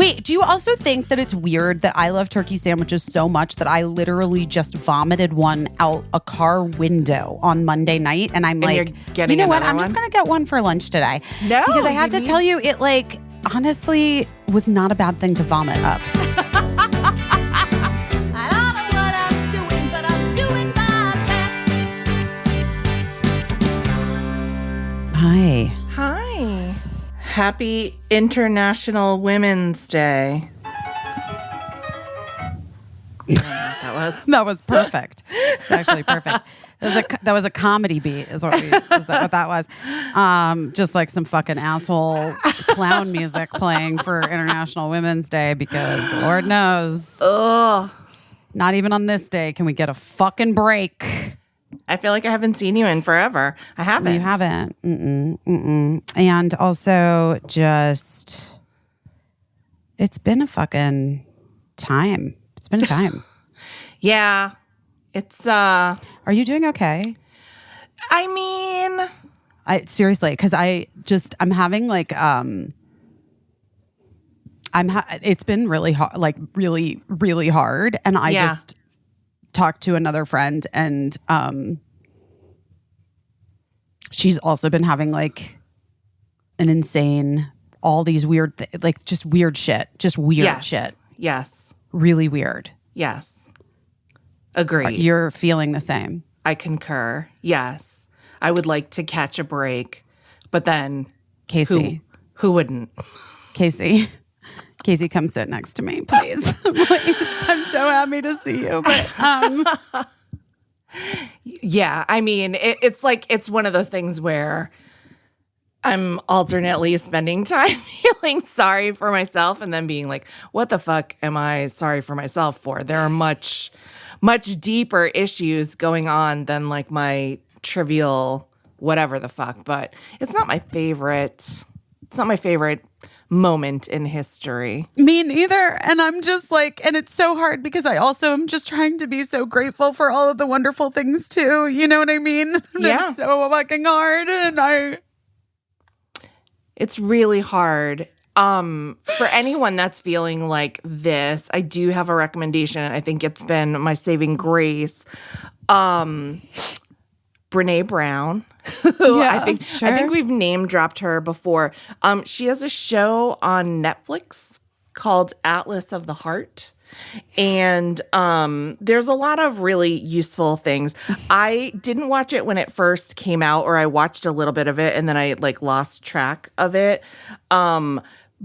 Wait, do you also think that it's weird that I love turkey sandwiches so much that I literally just vomited one out a car window on Monday night? And I'm like, you know what? I'm just going to get one for lunch today. No. Because I have to tell you, it like honestly was not a bad thing to vomit up. I don't know what I'm doing, but I'm doing my best. Hi. Hi. Happy International Women's Day. That was perfect. It's actually perfect. That was a comedy beat, is what that was. Just like some fucking asshole clown music playing for International Women's Day because Lord knows. Ugh. Not even on this day can we get a fucking break. I feel like I haven't seen you in forever. I haven't. You haven't. And also just, it's been a fucking time. It's been a time. Yeah. It's, Are you doing okay? I mean, seriously, because I'm having like, it's been really hard, like really, really hard. And I just talked to another friend and, she's also been having like an insane, all these weird, like just weird shit, shit. Yes. Really weird. Yes. Agreed. You're feeling the same. I concur. Yes. I would like to catch a break, but then Caissie. Who wouldn't? Caissie, come sit next to me, please. Please. I'm so happy to see you. But yeah, I mean, it's like, it's one of those things where I'm alternately spending time feeling sorry for myself and then being like, what the fuck am I sorry for myself for? There are much deeper issues going on than like my trivial whatever the fuck, but it's not my favorite moment in history. me neither. And I'm just like, and it's so hard because I also am just trying to be so grateful for all of the wonderful things too. You know what I mean? Yeah. It's so fucking hard. And It's really hard. For anyone that's feeling like this, I do have a recommendation. I think it's been my saving grace. Brene Brown. Yeah, I think we've name dropped her before. She has a show on Netflix called Atlas of the Heart. And there's a lot of really useful things. I didn't watch it when it first came out, or I watched a little bit of it and then I like lost track of it.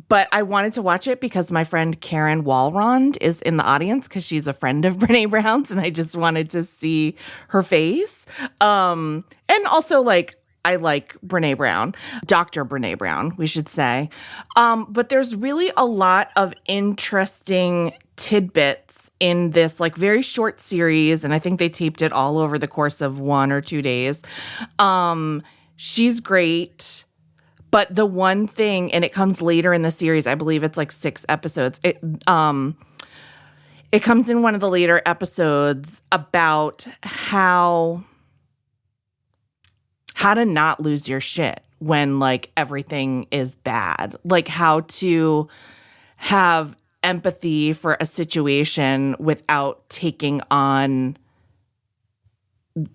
But I wanted to watch it because my friend Karen Walrond is in the audience because she's a friend of Brene Brown's, and I just wanted to see her face. And also, like, I like Brene Brown, Dr. Brene Brown, we should say. But there's really a lot of interesting tidbits in this, like, very short series, and I think they taped it all over the course of 1 or 2 days. She's great. But the one thing, and it comes later in the series, I believe it's like 6 episodes. It comes in one of the later episodes about how to not lose your shit when like everything is bad. Like how to have empathy for a situation without taking on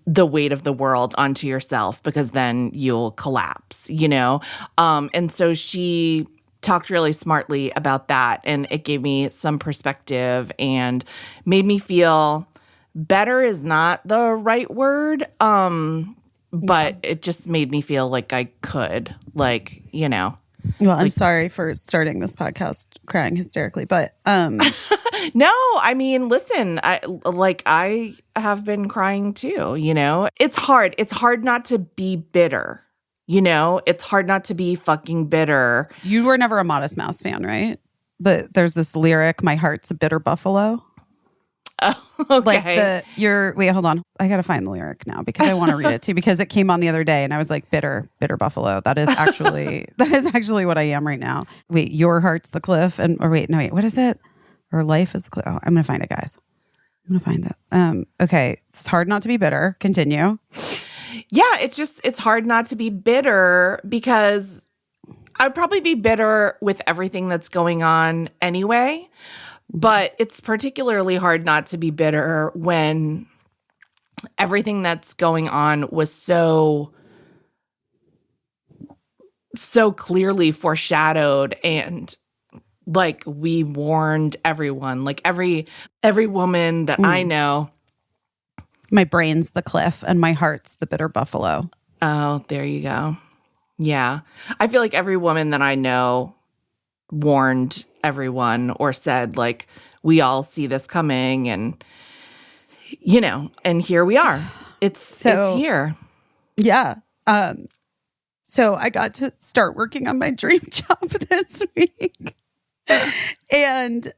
the weight of the world onto yourself, because then you'll collapse, you know? And so she talked really smartly about that, and it gave me some perspective and made me feel better is not the right word, but it just made me feel like I could, like, you know. Well, I'm sorry for starting this podcast crying hysterically, but no, I mean, listen, I have been crying too, you know. It's hard. It's hard not to be bitter, you know. It's hard not to be fucking bitter. You were never a Modest Mouse fan, right? But there's this lyric, "My heart's a bitter buffalo." Oh, okay. Like wait, hold on. I gotta find the lyric now because I want to read it too, because it came on the other day and I was like, bitter buffalo. That is actually what I am right now. Wait, your heart's the cliff, wait, what is it? Or life is the cliff. Oh, I'm gonna find it, guys. I'm gonna find it. Okay. It's hard not to be bitter. Continue. Yeah, it's hard not to be bitter because I'd probably be bitter with everything that's going on anyway, but it's particularly hard not to be bitter when everything that's going on was so clearly foreshadowed, and like we warned everyone, like every woman that I know. My brain's the cliff and my heart's the bitter buffalo. Oh, there you go. Yeah. I feel like every woman that I know warned everyone or said, like, we all see this coming, and, you know, and here we are. It's here. Yeah. So I got to start working on my dream job this week. And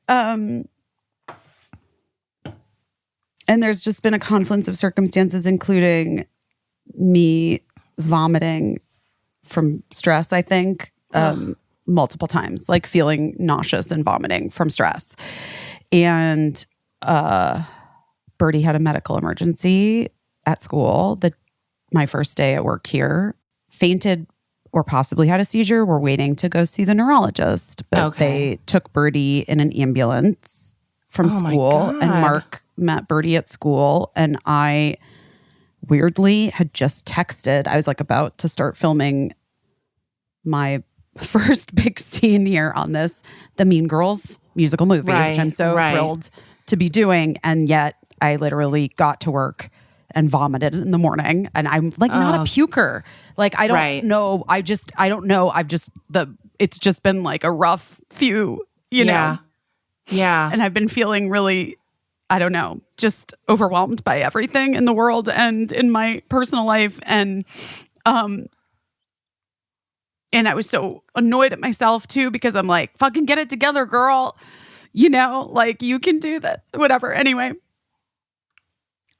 there's just been a confluence of circumstances, including me vomiting from stress, I think, multiple times, like feeling nauseous and vomiting from stress. And Birdie had a medical emergency at school my first day at work here, fainted or possibly had a seizure. We're waiting to go see the neurologist. But they took Birdie in an ambulance from school, and Mark met Birdie at school, and I weirdly had just texted. I was like about to start filming my first big scene here on the Mean Girls musical movie, which I'm so thrilled to be doing. And yet I literally got to work and vomited in the morning, and I'm like not a puker. Like I don't know. I don't know. It's just been like a rough few, you know. Yeah. And I've been feeling really, I don't know, just overwhelmed by everything in the world and in my personal life. And I was so annoyed at myself too, because I'm like, fucking get it together, girl. You know, like you can do this, whatever. Anyway.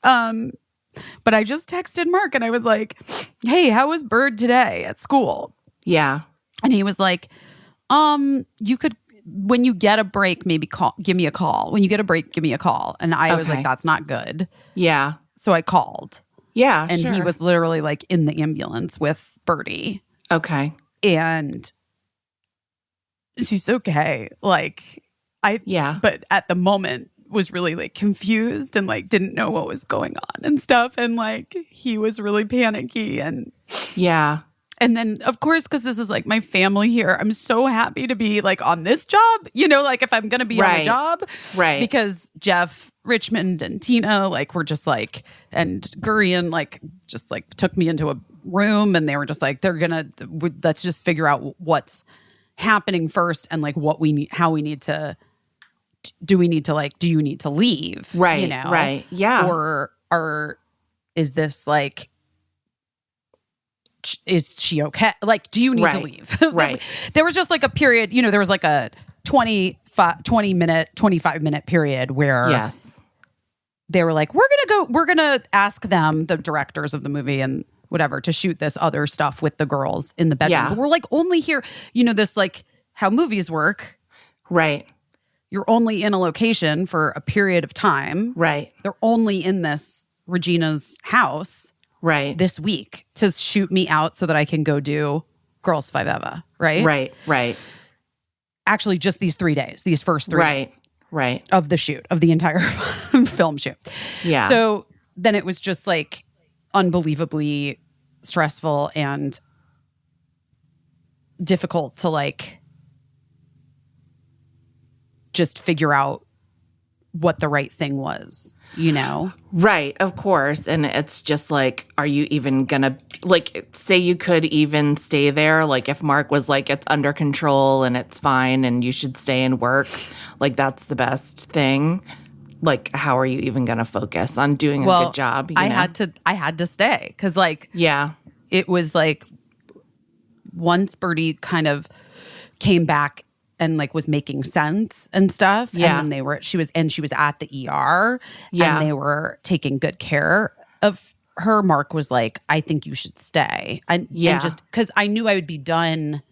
But I just texted Mark and I was like, hey, how was Bird today at school? Yeah. And he was like, you could, when you get a break, maybe give me a call. When you get a break, give me a call. And I was like, that's not good. Yeah. So I called. Yeah, and he was literally like in the ambulance with Birdie. Okay. And she's okay. Like but at the moment was really like confused and like didn't know what was going on and stuff. And like he was really panicky and And then, of course, because this is like my family here, I'm so happy to be like on this job, you know, like if I'm going to be on a job. Right. Because Jeff, Richmond, and Tina, like, were just like, and Gurian, like, just like took me into a room and they were just like, let's just figure out what's happening first and like what we need, how we need to, do you need to leave? Right. You know? Right. Yeah. Or is this like, is she okay? Like, do you need to leave? Right. There was just like a period, you know, there was like a 25 minute period where they were like, we're going to ask them, the directors of the movie and whatever, to shoot this other stuff with the girls in the bedroom. Yeah. But we're like only here, you know, this like how movies work. Right. You're only in a location for a period of time. Right. They're only in this Regina's house. Right. This week to shoot me out so that I can go do Girls Five Eva, right? Right, right. Actually, just these 3 days, these first 3 days. Right. Of the shoot, of the entire film shoot. Yeah. So then it was just like unbelievably stressful and difficult to like just figure out what the right thing was, you know? Right, of course. And it's just like, are you even gonna, like, say you could even stay there? Like, if Mark was like, it's under control and it's fine and you should stay and work, like, that's the best thing. Like, how are you even gonna focus on doing a good job? You know? I had to stay because, like, it was like once Birdie kind of came back and like was making sense and stuff. Yeah. And then she was at the ER. Yeah. And they were taking good care of her. Mark was like, I think you should stay. And just because I knew I would be done.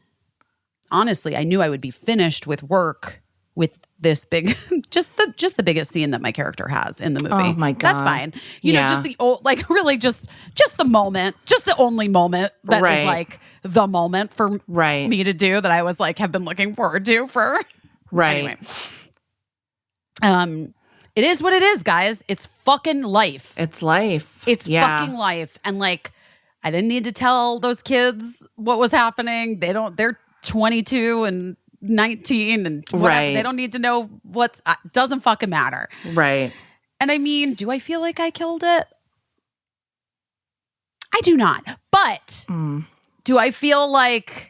Honestly, I knew I would be finished with work with this big, just the biggest scene that my character has in the movie. Oh my God. That's fine. You know, just the old, like really just the moment, just the only moment that is like the moment for Right. me to do that I was like, have been looking forward to for. Right. Anyway. It is what it is, guys. It's fucking life. It's life. It's Yeah. fucking life. And like, I didn't need to tell those kids what was happening. They're 22 and 19 and whatever. Right. They don't need to know doesn't fucking matter. Right. And I mean, do I feel like I killed it? I do not. But do I feel like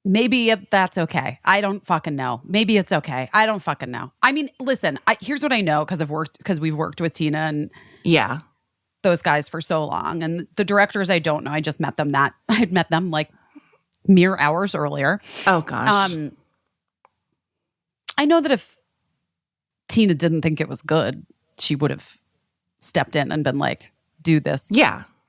maybe that's okay? I don't fucking know. Maybe it's okay. I don't fucking know. I mean, listen, here's what I know because we've worked with Tina and those guys for so long. And the directors I don't know. I just met them I'd met them like mere hours earlier. Oh gosh. I know that if Tina didn't think it was good, she would have stepped in and been like, do this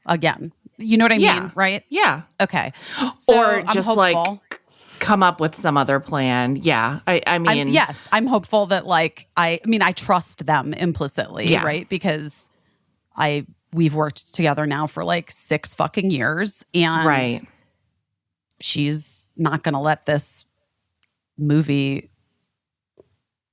again. You know what I mean, right? Yeah. Okay. So or I'm just hopeful. like come up with some other plan. Yeah. I mean, yes, I'm hopeful that like, I trust them implicitly, right? Because we've worked together now for like 6 fucking years and she's not going to let this movie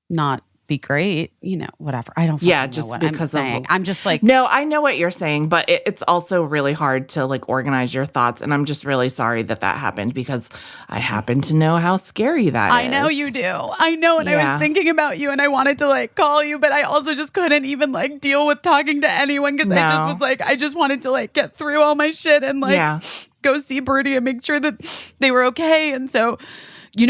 not be great, whatever. I don't fucking just know what because I'm saying. I'm just like, no, I know what you're saying, but it's also really hard to like organize your thoughts. And I'm just really sorry that happened because I happen to know how scary that is. I know you do. I know. And I was thinking about you and I wanted to like call you, but I also just couldn't even like deal with talking to anyone because I just was like, I just wanted to like get through all my shit and like go see Birdie and make sure that they were okay. And so,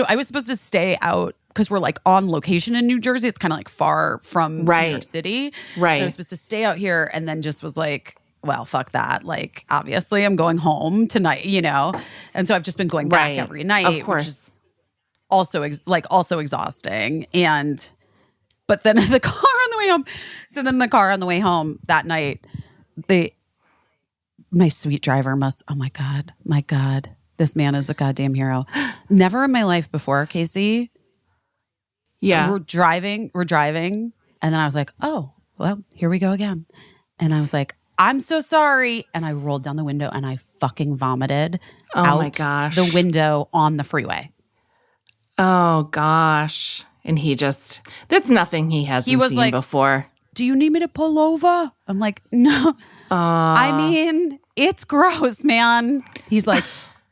I was supposed to stay out because we're like on location in New Jersey. It's kind of like far from New York City. Right. And I was supposed to stay out here and then just was like, well, fuck that. Like, obviously I'm going home tonight, And so I've just been going back every night. Of course. Which is also exhausting. But then in the car on the way home. So then in the car on the way home that night, my sweet driver oh my God. This man is a goddamn hero. Never in my life before, Caissie. Yeah. We're driving. And then I was like, oh, well, here we go again. And I was like, I'm so sorry. And I rolled down the window and I fucking vomited out my gosh. the window on the freeway. Oh, gosh. And that's nothing he hasn't seen like, before. Do you need me to pull over? I'm like, no. I mean, it's gross, man. He's like,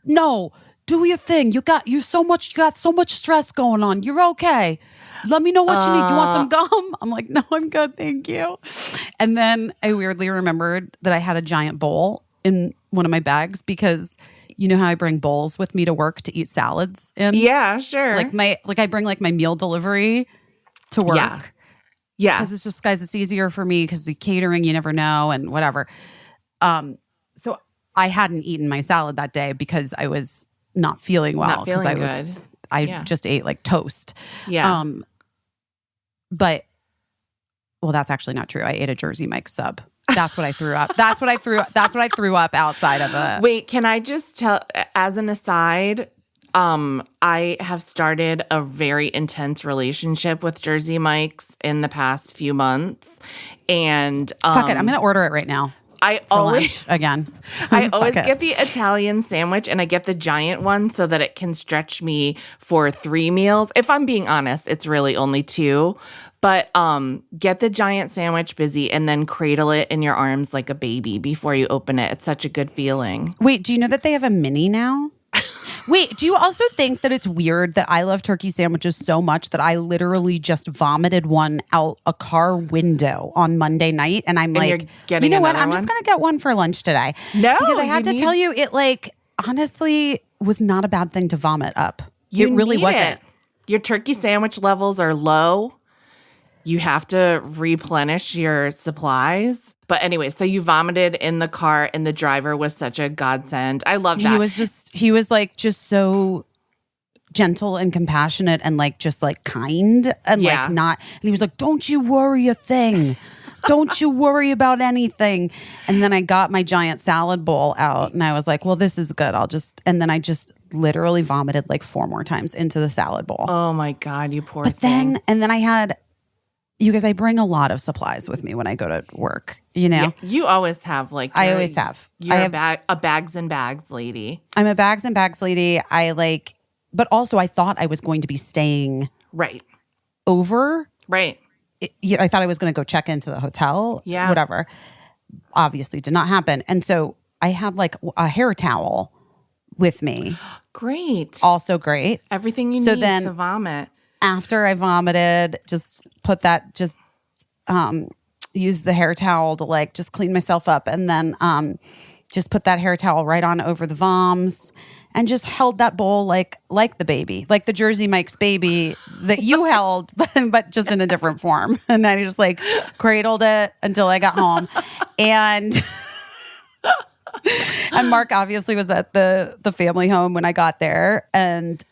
no, do your thing. You got so much stress going on. You're okay. Let me know what you need. Do you want some gum? I'm like, no, I'm good. Thank you. And then I weirdly remembered that I had a giant bowl in one of my bags because you know how I bring bowls with me to work to eat salads in? Yeah, sure. Like I bring like my meal delivery to work. Yeah. Because it's just, guys, it's easier for me because the catering, you never know and whatever. So I hadn't eaten my salad that day because I was not feeling well. Not feeling good. I just ate like toast. Yeah. But that's actually not true. I ate a Jersey Mike's sub. That's what I threw up. That's what I threw up outside of a. Wait, can I just tell as an aside? I have started a very intense relationship with Jersey Mike's in the past few months, and fuck it, I'm gonna order it right now. I always again. I always get the Italian sandwich and I get the giant one so that it can stretch me for 3 meals. If I'm being honest, it's really only 2. But get the giant sandwich busy and then cradle it in your arms like a baby before you open it. It's such a good feeling. Wait, do you know that they have a mini now? Wait, do you also think that it's weird that I love turkey sandwiches so much that I literally just vomited one out a car window on Monday night? And I'm like, you know what? I'm just going to get one for lunch today. No. Because I had to tell you, it like honestly was not a bad thing to vomit up. It really wasn't. Your turkey sandwich levels are low. You have to replenish your supplies. But anyway, so you vomited in the car and the driver was such a godsend. I love that. He was like just so gentle and compassionate and like just like kind and like not. And he was like, don't you worry a thing. Don't you worry about anything. And then I got my giant salad bowl out and I was like, well, this is good. And then I just literally vomited like 4 more times into the salad bowl. Oh my God, you poor thing. And then I had you guys, I bring a lot of supplies with me when I go to work, you know? Yeah, you always have like I always have. You're a bags and bags lady. I'm a bags and bags lady. But also I thought I was going to be staying Right. over. Right. I thought I was going to go check into the hotel. Yeah. Whatever. Obviously did not happen. And so I had like a hair towel with me. Great. Also great. Everything you So need then to vomit. After I vomited, use the hair towel to like just clean myself up, and then just put that hair towel right on over the voms and just held that bowl like the baby, like the Jersey Mike's baby that you held, but just in a different form. And I just like cradled it until I got home. And and Mark obviously was at the family home when I got there. And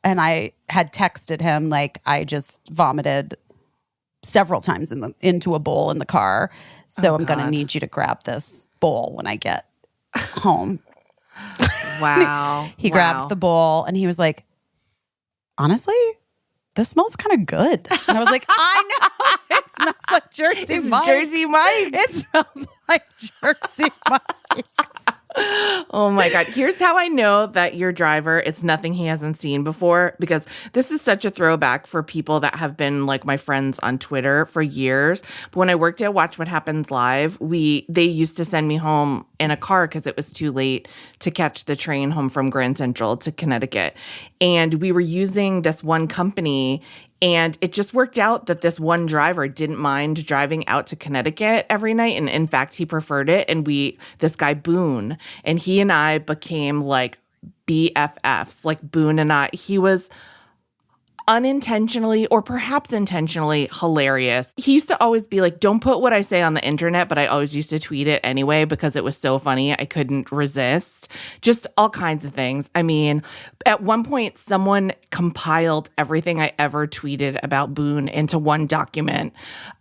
I had texted him like I just vomited several times into a bowl in the car. So I'm going to need you to grab this bowl when I get home. Wow. He grabbed the bowl and he was like, honestly, this smells kind of good. And I was like, I know. It smells like Jersey Mike's. Jersey Mike's. It smells like Jersey Mike's. Oh my God. Here's how I know that your driver, it's nothing he hasn't seen before, because this is such a throwback for people that have been like my friends on Twitter for years. But when I worked at Watch What Happens Live, they used to send me home in a car because it was too late to catch the train home from Grand Central to Connecticut. And we were using this one company. And it just worked out that this one driver didn't mind driving out to Connecticut every night. And in fact, he preferred it. And this guy, Boone, and he and I became like BFFs, like Boone and I. He was unintentionally or perhaps intentionally hilarious. He used to always be like, don't put what I say on the internet, but I always used to tweet it anyway because it was so funny. I couldn't resist. Just all kinds of things. I mean, at one point, someone compiled everything I ever tweeted about Boone into one document.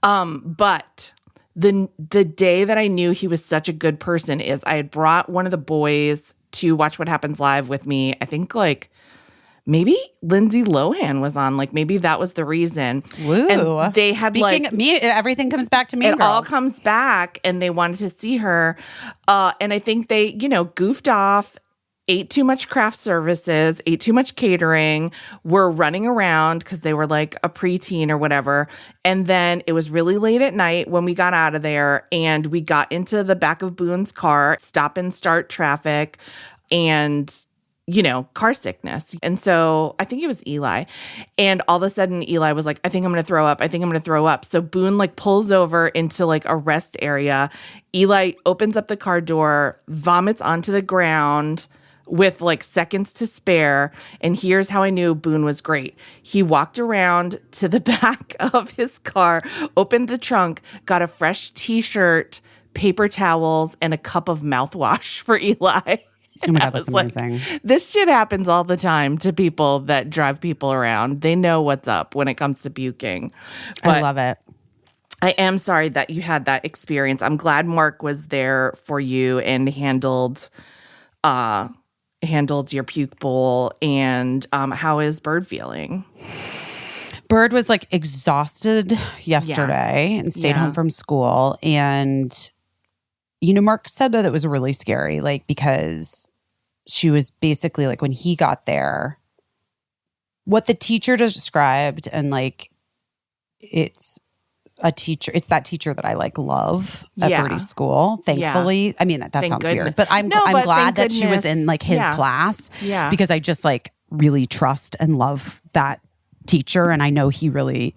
But the day that I knew he was such a good person is I had brought one of the boys to Watch What Happens Live with me. I think like maybe Lindsay Lohan was on. Like maybe that was the reason. Woo. And they had Speaking of me, everything comes back to me. It all comes back, and they wanted to see her. And I think they, goofed off, ate too much craft services, ate too much catering, were running around because they were like a preteen or whatever. And then it was really late at night when we got out of there, and we got into the back of Boone's car, stop and start traffic, and car sickness. And so I think it was Eli. And all of a sudden, Eli was like, I think I'm going to throw up. I think I'm going to throw up. So Boone like pulls over into like a rest area. Eli opens up the car door, vomits onto the ground with like seconds to spare. And here's how I knew Boone was great. He walked around to the back of his car, opened the trunk, got a fresh t-shirt, paper towels, and a cup of mouthwash for Eli. Oh my God, that's amazing. Like, this shit happens all the time to people that drive people around. They know what's up when it comes to puking. But I love it. I am sorry that you had that experience. I'm glad Mark was there for you and handled your puke bowl. And how is Bird feeling? Bird was like exhausted yesterday and stayed home from school. And Mark said that it was really scary, like, because she was basically like, when he got there, what the teacher described, and like, it's that teacher that I like love at Birdie's school. Thankfully. Yeah. I mean, that sounds weird, but I'm glad that she was in like his class because I just like really trust and love that teacher. And I know he really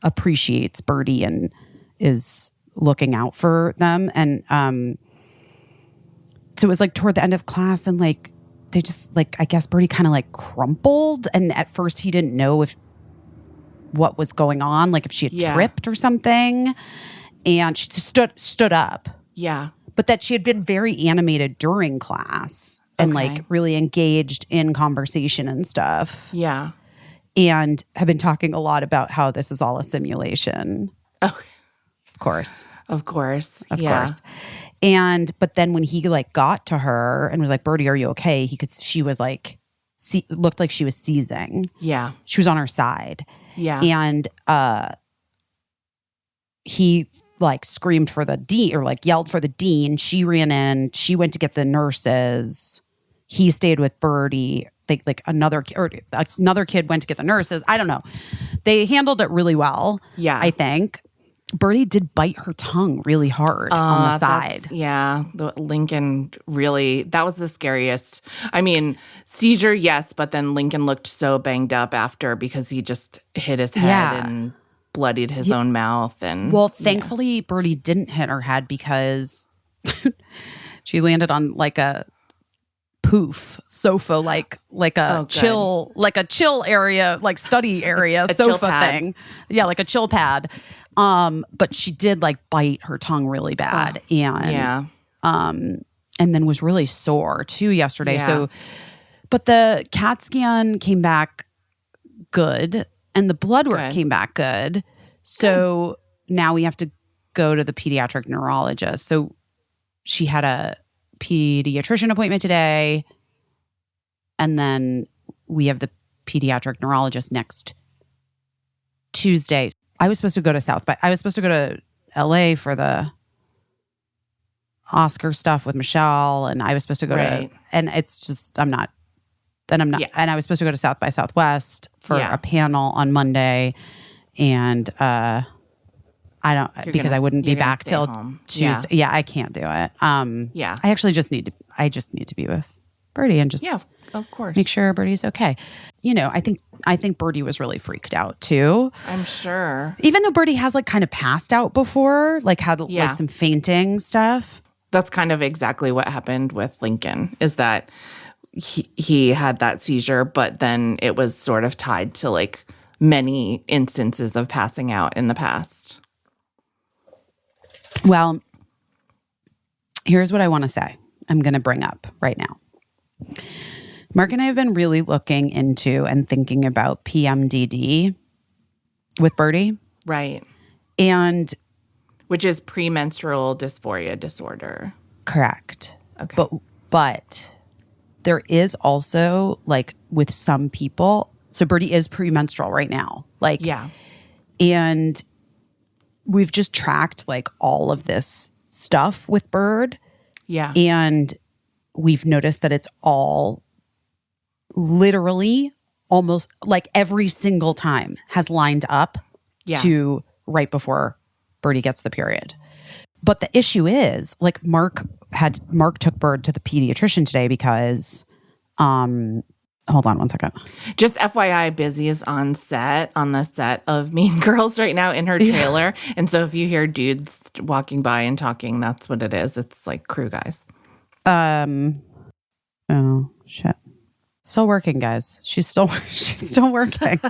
appreciates Birdie and is looking out for them. And so it was like toward the end of class, and like they just like, I guess Birdie kind of like crumpled, and at first he didn't know what was going on, like if she had tripped or something, and she just stood up, but that she had been very animated during class and like really engaged in conversation and stuff, and have been talking a lot about how this is all a simulation. Of course. But then when he like got to her and was like, Birdie, are you okay? She was like, looked like she was seizing. Yeah. She was on her side. Yeah. And he like screamed for the dean or like yelled for the dean. She ran in. She went to get the nurses. He stayed with Birdie. Another kid went to get the nurses. I don't know. They handled it really well. Yeah. I think. Birdie did bite her tongue really hard on the side. Yeah. Lincoln really, that was the scariest. I mean, seizure, yes, but then Lincoln looked so banged up after because he just hit his head and bloodied his own mouth. And well, thankfully, Birdie didn't hit her head because she landed on like a poof sofa, like a chill area, like study area sofa thing. Yeah, like a chill pad. But she did like bite her tongue really bad, and then was really sore too yesterday. Yeah. So, but the CAT scan came back good, and the blood work came back good. So now we have to go to the pediatric neurologist. So she had a pediatrician appointment today, and then we have the pediatric neurologist next Tuesday. I was supposed to go to LA for the Oscar stuff with Michelle, and I was supposed to go to, and it's just, I'm not. And I was supposed to go to South by Southwest for a panel on Monday, and I wouldn't be back till Tuesday. Yeah, I can't do it. I actually just need to be with Birdie and just of course make sure Birdie's okay. You know, I think Birdie was really freaked out too. I'm sure. Even though Birdie has like kind of passed out before, like had like some fainting stuff. That's kind of exactly what happened with Lincoln, is that he had that seizure, but then it was sort of tied to like many instances of passing out in the past. Well, here's what I want to say. I'm going to bring up right now. Mark and I have been really looking into and thinking about PMDD with Birdie. Right. And which is premenstrual dysphoria disorder. Correct. Okay. But there is also like with some people, so Birdie is premenstrual right now. Like, and we've just tracked like all of this stuff with Bird. Yeah. And we've noticed that it's all literally almost like every single time has lined up to right before Birdie gets the period. But the issue is like Mark took Bird to the pediatrician today because hold on one second. Just FYI, Busy is on the set of Mean Girls right now in her trailer. And so if you hear dudes walking by and talking, that's what it is. It's like crew guys. Oh shit. Still working, guys. She's still working.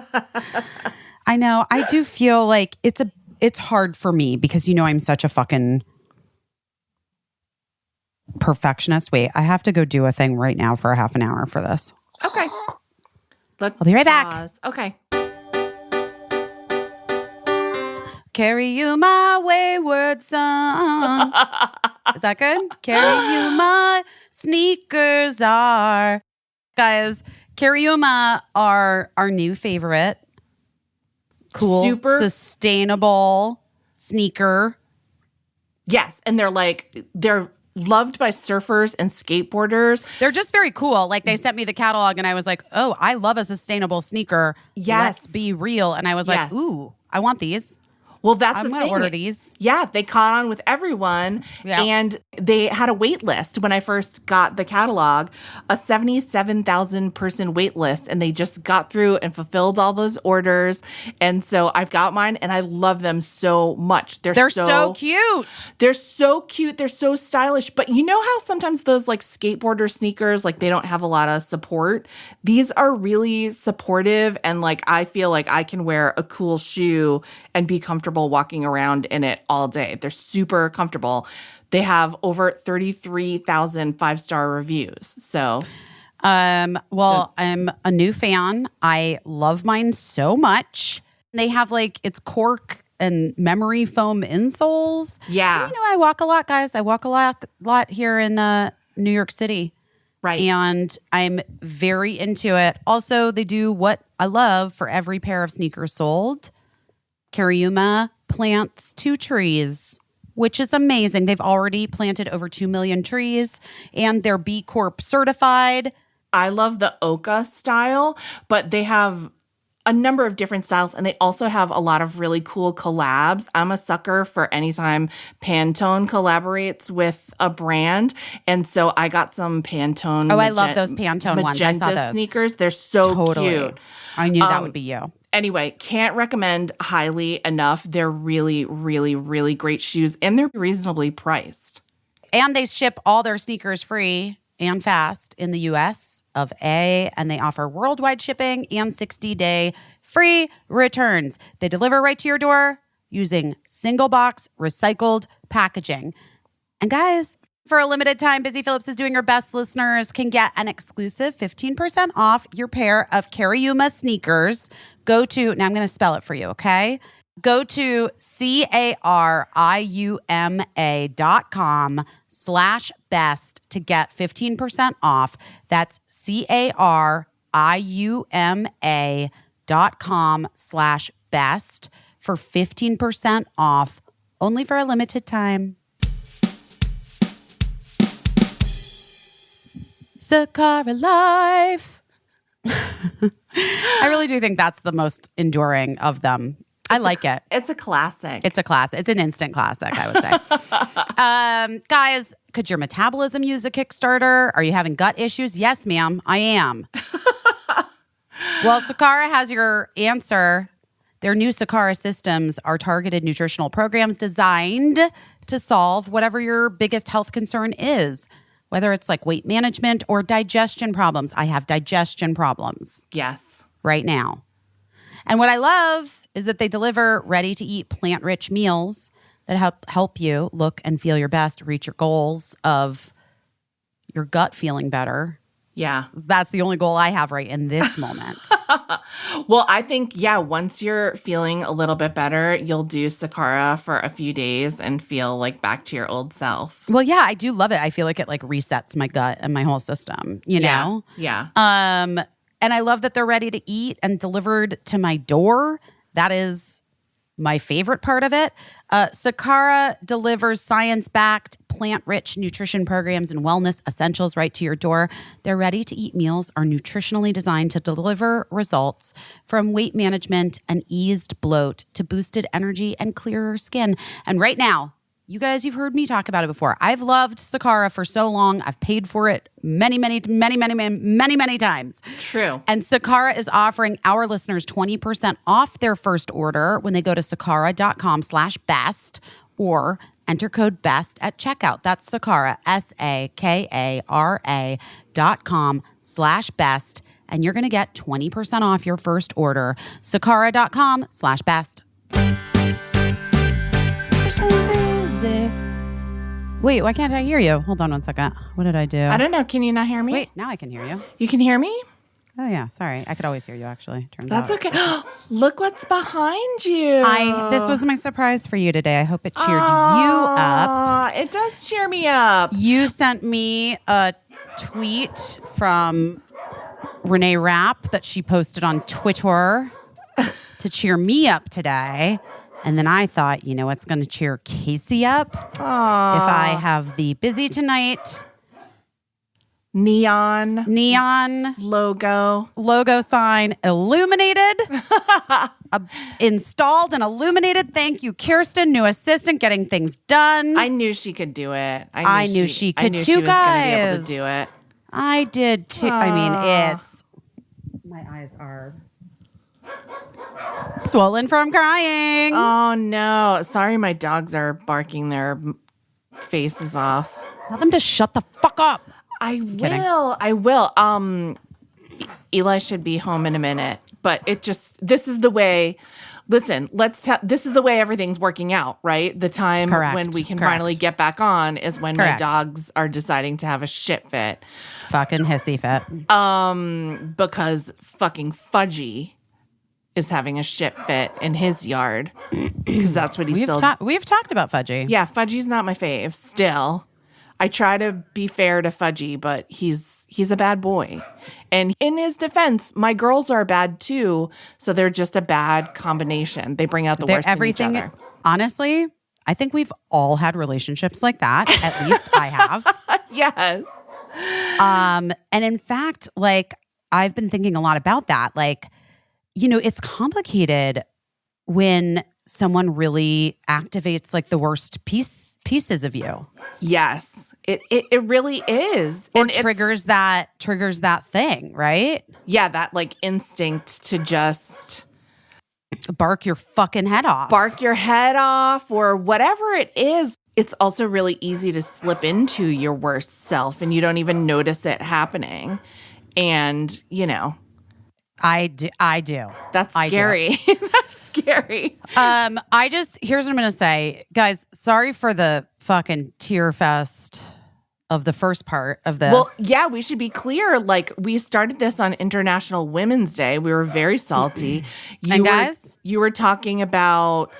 I know. I do feel like it's hard for me because I'm such a fucking perfectionist. Wait, I have to go do a thing right now for a half an hour for this. Okay. I'll be right back. Okay. Carry you my wayward son. Is that good? Carry you my sneakers are. Guys, Carry You Ma are our new favorite. Cool, super sustainable sneaker. Yes, and they're loved by surfers and skateboarders. They're just very cool. Like they sent me the catalog and I was like, oh, I love a sustainable sneaker. Yes. Let's be real. And I was like, ooh, I want these. Well, that's I'm the going thing. to order these. Yeah, they caught on with everyone. Yeah. And they had a wait list when I first got the catalog, a 77,000 person wait list. And they just got through and fulfilled all those orders. And so I've got mine and I love them so much. They're so cute. They're so cute. They're so stylish. But you know how sometimes those like skateboarder sneakers, like they don't have a lot of support? These are really supportive. And like I feel like I can wear a cool shoe and be comfortable walking around in it all day. They're super comfortable. They have over 33,000 5-star reviews. So, I'm a new fan. I love mine so much. They have like it's cork and memory foam insoles. Yeah. And, I walk a lot, guys. I walk a lot here in New York City. Right. And I'm very into it. Also, they do what I love for every pair of sneakers sold. Cariuma plants 2 trees, which is amazing. They've already planted over 2 million trees, and they're B Corp certified. I love the Oka style, but they have a number of different styles, and they also have a lot of really cool collabs. I'm a sucker for anytime Pantone collaborates with a brand, and so I got some Pantone. Oh, I love those Pantone ones. I saw those sneakers. They're so cute. I knew that would be you. Anyway, can't recommend highly enough. They're really, really, really great shoes, and they're reasonably priced. And they ship all their sneakers free and fast in the US of A, and they offer worldwide shipping and 60-day free returns. They deliver right to your door using single box recycled packaging. And guys, for a limited time, Busy Phillips is doing her best. Listeners can get an exclusive 15% off your pair of Cariuma sneakers. Go to, now I'm going to spell it for you, okay? Go to cariuma.com/best to get 15% off. That's cariuma.com/best for 15% off, only for a limited time. Sakara Life. I really do think that's the most enduring of them. I like it. It's a classic. It's a classic. It's an instant classic, I would say. Guys, could your metabolism use a Kickstarter? Are you having gut issues? Yes, ma'am, I am. Well, Sakara has your answer. Their new Sakara systems are targeted nutritional programs designed to solve whatever your biggest health concern is, whether it's like weight management or digestion problems. I have digestion problems. Yes. Right now. And what I love is that they deliver ready-to-eat plant-rich meals that help you look and feel your best, reach your goals of your gut feeling better. Yeah. That's the only goal I have right in this moment. Well, I think, once you're feeling a little bit better, you'll do Sakara for a few days and feel like back to your old self. Well, yeah, I do love it. I feel like it like resets my gut and my whole system, you know? Yeah. And I love that they're ready to eat and delivered to my door. That is my favorite part of it. Sakara delivers science-backed, plant-rich nutrition programs and wellness essentials right to your door. Their ready-to-eat meals are nutritionally designed to deliver results from weight management and eased bloat to boosted energy and clearer skin. And right now, you guys, you've heard me talk about it before. I've loved Sakara for so long. I've paid for it many times. True. And Sakara is offering our listeners 20% off their first order when they go to sakara.com/best or enter code BEST at checkout. That's Sakara, SAKARA.com/best. And you're going to get 20% off your first order. Sakara.com/best. Wait, why can't I hear you? Hold on one second. What did I do? I don't know. Can you not hear me? Wait, now I can hear you. You can hear me? Oh, yeah. Sorry. I could always hear you, actually. Turns That's out. okay. Look what's behind you. This was my surprise for you today. I hope it cheered you up. It does cheer me up. You sent me a tweet from Renee Rapp that she posted on Twitter to cheer me up today. And then I thought, you know what's going to cheer Caissie up? If I have the Busy Tonight neon logo sign illuminated, installed and illuminated. Thank you, Kirsten, new assistant, getting things done. I knew she could do it. I knew she could I knew too, she was guys. going to be able to do it. I did too. I mean, my eyes are swollen from crying. Oh, no. Sorry, my dogs are barking their faces off. Tell them to shut the fuck up. I will. Eli should be home in a minute, but this is the way. Listen, this is the way everything's working out, right? The time when we can finally get back on is when my dogs are deciding to have a shit fit. Fucking hissy fit. Because fucking Fudgy is having a shit fit in his yard because that's what we've talked about Fudgy. Yeah, Fudgy's not my fave still. I try to be fair to Fudgy, but he's a bad boy. And in his defense, my girls are bad too, so they're just a bad combination. They bring out the worst in each other. honestly, I think we've all had relationships like that. At least I have. Yes. And in fact, like I've been thinking a lot about that. Like, you know, it's complicated when someone really activates like the worst pieces of you. Yes. It really is. Or And it's- triggers that thing, right? Yeah, that like instinct to just Bark your fucking head off. bark your head off or whatever it is. It's also really easy to slip into your worst self and you don't even notice it happening. And, you know, I do. that's I do. scary. That's scary. Here's what I'm gonna say. Guys, sorry for the fucking tear fest of the first part of this. Well, yeah, we should be clear. Like, we started this on International Women's Day. We were very salty. You were talking about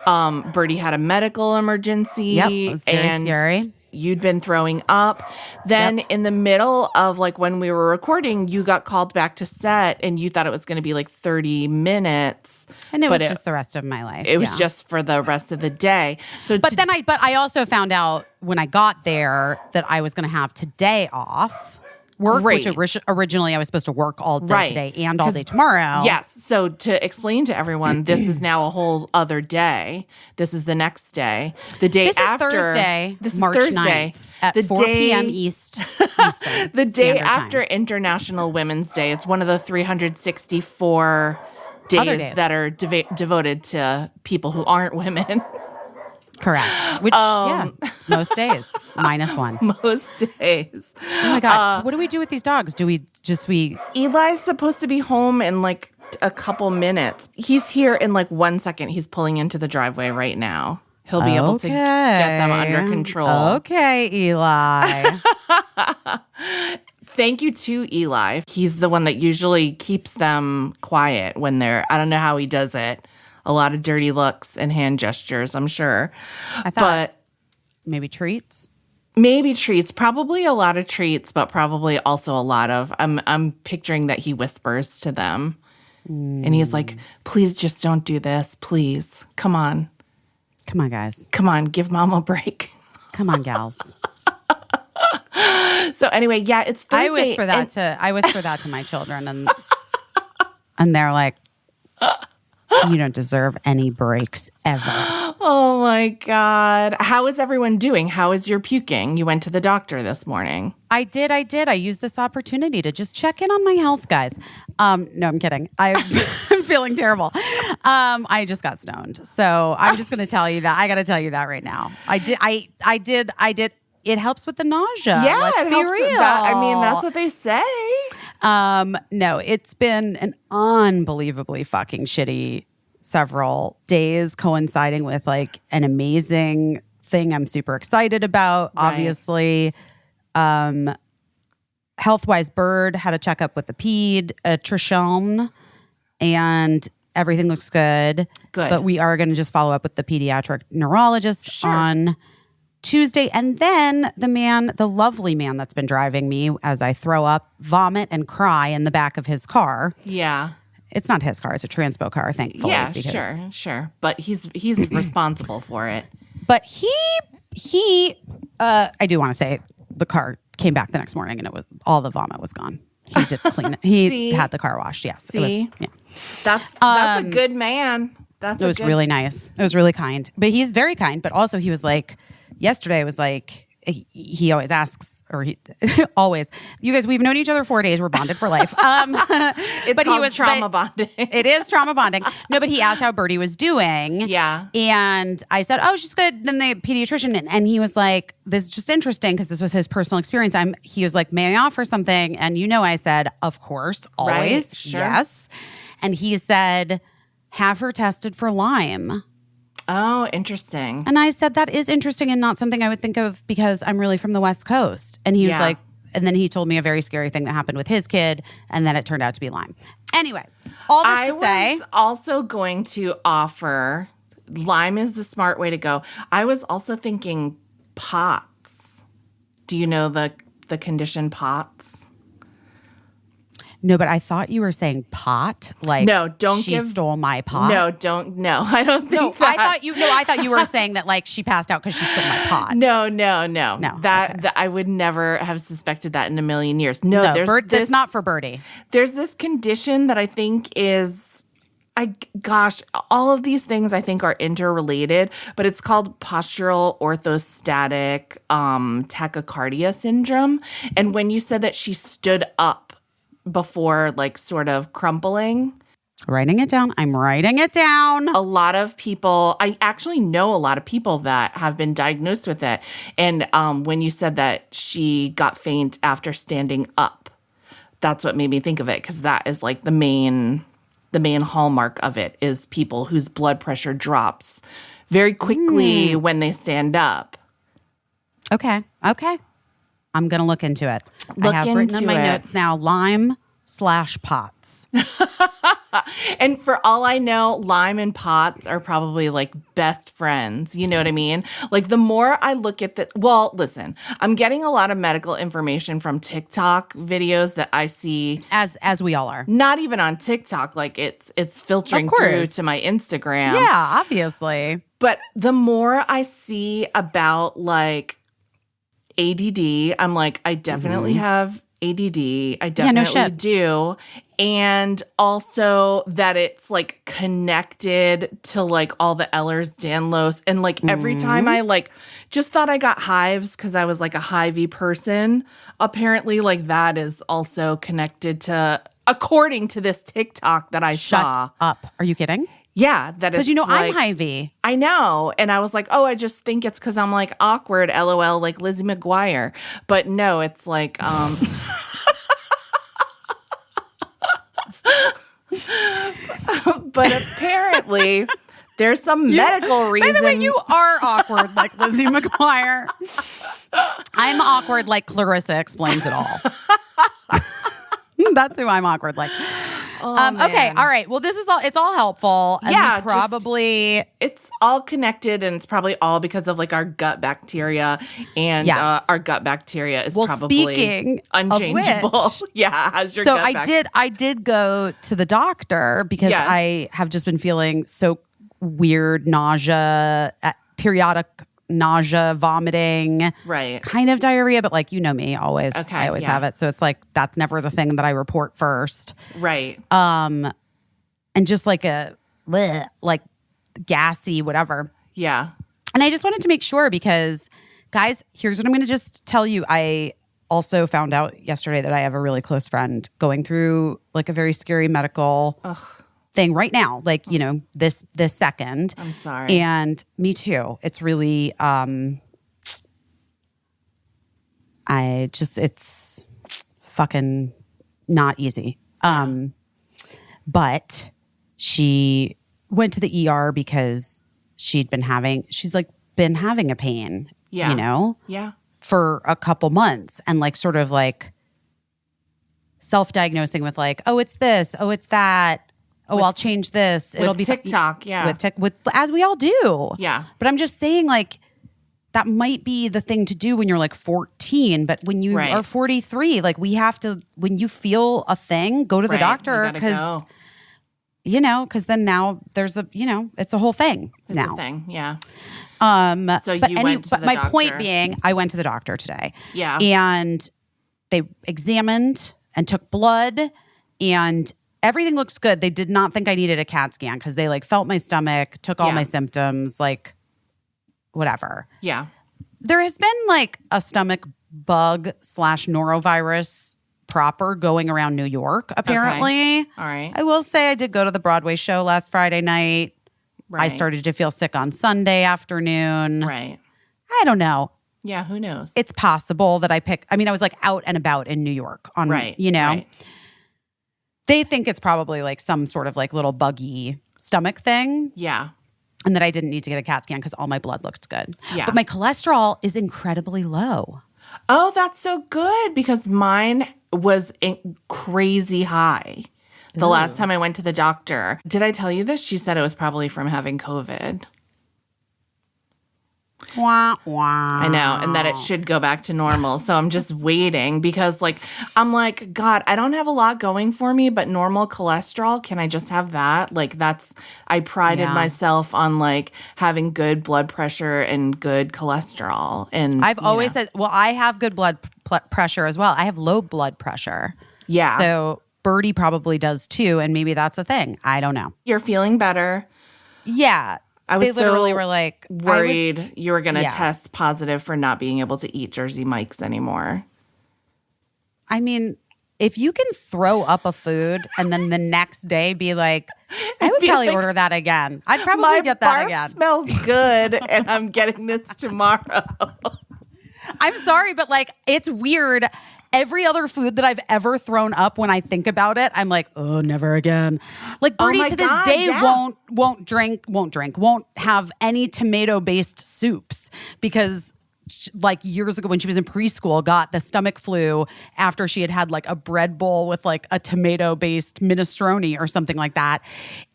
Birdie had a medical emergency. Yep, it was very scary. You'd been throwing up. Then in the middle of like when we were recording, you got called back to set and you thought it was going to be like 30 minutes. And it was just the rest of my life. It was just for the rest of the day. So But I also found out when I got there that I was going to have today off work, Right. which originally I was supposed to work all day Right. today and all day tomorrow. Yes. So to explain to everyone, this is now a whole other day. This is the next day. The day This after. is Thursday, This March is Thursday. 9th at 4 p.m. Eastern. The day Standard after Time. International Women's Day. It's one of the 364 Other days days. that are devoted to people who aren't women. Correct. Which, most days, -1. Most days. Oh my God. What do we do with these dogs? Do we Eli's supposed to be home in like a couple minutes. He's here in like 1 second. He's pulling into the driveway right now. He'll be able to get them under control. Okay, Eli. Thank you to Eli. He's the one that usually keeps them quiet when they're, I don't know how he does it. A lot of dirty looks and hand gestures, I'm sure. I thought But maybe treats. maybe treats, probably a lot of treats, but probably also a lot of, I'm picturing that he whispers to them. And he's like, please just don't do this. Please. Come on. Come on, guys. Come on. Give mom a break. Come on, gals. So anyway, yeah, it's Thursday. I whisper that to my children, and they're like, "You don't deserve any breaks ever." Oh my God. How is everyone doing? How is your puking? You went to the doctor this morning. I did. I used this opportunity to just check in on my health, guys. No, I'm kidding. I'm feeling terrible. I just got stoned, so I'm just going to tell you that. I got to tell you that right now. I did. It helps with the nausea. Yeah, Let's it be helps with real. that. I mean, that's what they say. No, it's been an unbelievably fucking shitty several days coinciding with like an amazing thing I'm super excited about. Right. Obviously, health-wise, Bird had a checkup with the pediatrician and everything looks good. Good. But we are going to just follow up with the pediatric neurologist on Tuesday. And then the lovely man that's been driving me as I throw up, vomit, and cry in the back of his car. Yeah. It's not his car. It's a transpo car, thankfully. Yeah, because- sure. But he's responsible for it. But I do want to say the car came back the next morning and it was all the vomit was gone. He did clean it. He See? had the car washed. Yes. See? Yeah. That's a good man. It was really nice. It was really kind. But he's very kind. But also he was like, yesterday was like, he always asks, or he always, you guys, we've known each other 4 days. We're bonded for life. It's called trauma bonding. It is trauma bonding. No, but he asked how Birdie was doing. Yeah. And I said, oh, she's good. Then the pediatrician, and he was like, this is just interesting because this was his personal experience. He was like, may I offer something? And I said, of course, always. Right, sure. Yes. And he said, have her tested for Lyme. Oh, interesting. And I said, that is interesting and not something I would think of because I'm really from the West Coast. And he was like, and then he told me a very scary thing that happened with his kid. And then it turned out to be Lyme. Anyway, all this to say. I was also going to offer, Lyme is the smart way to go. I was also thinking POTS. Do you know the condition POTS? No, but I thought you were saying pot. Like, No, don't she give- stole my pot. No, don't. No, I don't think No, that. I thought you were saying that like she passed out because she stole my pot. No. That I would never have suspected that in a million years. No, there's Bird, this, that's not for Birdie. There's this condition that I think is, all of these things I think are interrelated, but it's called postural orthostatic tachycardia syndrome. And when you said that she stood up before like sort of crumpling, Writing it down. I'm writing it down. a lot of people, I actually know a lot of people that have been diagnosed with it. And when you said that she got faint after standing up, that's what made me think of it, because that is like the main hallmark of it is people whose blood pressure drops very quickly when they stand up. Okay. I'm going to look into it. Look I have written in into my it. notes now, lime/pots. And for all I know, lime and pots are probably like best friends. You know what I mean? Like the more I look at listen, I'm getting a lot of medical information from TikTok videos that I see. As we all are. Not even on TikTok, like it's filtering through to my Instagram. Yeah, obviously. But the more I see about like ADD, I'm like, I definitely have ADD. I definitely shit. do. And also that it's like connected to like all the Ehlers-Danlos. And like every time I like just thought I got hives because I was like a hivey person, apparently like that is also connected to, according to this TikTok that I saw. Shut up. Are you kidding? Yeah, that is Because like, I'm Hyvee. I know. And I was like, oh, I just think it's because I'm like awkward, LOL, like Lizzie McGuire. But no, it's like, but apparently there's some medical reason. By the way, you are awkward like Lizzie McGuire. I'm awkward like Clarissa explains it all. That's who I'm awkward like. Okay, all right. Well, it's all helpful. And Yeah, probably it's all connected, and it's probably all because of like our gut bacteria, and Yes. our gut bacteria is Well, probably speaking of unchangeable. which- Yeah, as your so gut I did go to the doctor because Yes. I have just been feeling so weird, periodic nausea, vomiting, Right. kind of diarrhea, but like, you know me, always. Okay, I always yeah. have it. So it's like, that's never the thing that I report first. Right. And just like like gassy, whatever. Yeah. And I just wanted to make sure because, guys, here's what I'm going to just tell you. I also found out yesterday that I have a really close friend going through like a very scary medical thing right now, like, you know, this second. I'm sorry. And me too. It's really, it's fucking not easy. But she went to the ER because she's like been having a pain, Yeah. you know, Yeah. for a couple months and like sort of like self-diagnosing with like, oh, it's this, oh, it's that. Oh, I'll change this. It'll be TikTok, yeah. with as we all do. Yeah. But I'm just saying, like, that might be the thing to do when you're like 14. But when you Right. are 43, like we have to. When you feel a thing, go to the Right. doctor You gotta because go. because then now there's it's a whole thing It's now. a thing. Yeah. So But you went to the my point doctor. being, I went to the doctor today. Yeah. And they examined and took blood and everything looks good. They did not think I needed a CAT scan because they like felt my stomach, took all Yeah. my symptoms, like whatever. Yeah. There has been like a stomach bug / norovirus proper going around New York, apparently. All right. I will say I did go to the Broadway show last Friday night. I Right. started to feel sick on Sunday afternoon. Right. I don't know. Yeah. Who knows? It's possible that I was like out and about in New York on, right. you know. Right. They think it's probably like some sort of like little buggy stomach thing Yeah. and that I didn't need to get a CAT scan because all my blood looked good. Yeah. But my cholesterol is incredibly low. Oh, that's so good because mine was crazy high the last time I went to the doctor. Did I tell you this? She said it was probably from having COVID. Wah, wah. I know, and that it should go back to normal. So I'm just waiting because, like, I'm like, God, I don't have a lot going for me, but normal cholesterol, can I just have that? Like, I prided myself on, like, having good blood pressure and good cholesterol. And I've always said, well, I have good blood pressure as well. I have low blood pressure. Yeah. So Birdie probably does too, and maybe that's a thing. I don't know. You're feeling better. Yeah. They literally were like worried you were going to test positive for not being able to eat Jersey Mike's anymore. I mean, if you can throw up a food and then the next day be like, I would probably order that again. I'd probably get that again. Smells good, and I'm getting this tomorrow. I'm sorry, but like, it's weird. Every other food that I've ever thrown up, when I think about it, I'm like, oh, never again. Like Birdie to this day won't have any tomato-based soups because like years ago when she was in preschool, got the stomach flu after she had like a bread bowl with like a tomato-based minestrone or something like that,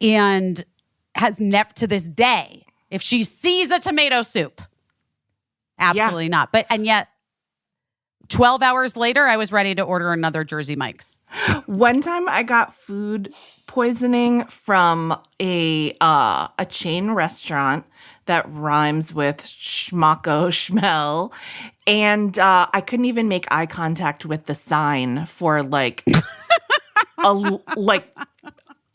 and has never to this day, if she sees a tomato soup, absolutely not. And yet 12 hours later, I was ready to order another Jersey Mike's. One time I got food poisoning from a chain restaurant that rhymes with schmacko schmel. And I couldn't even make eye contact with the sign for like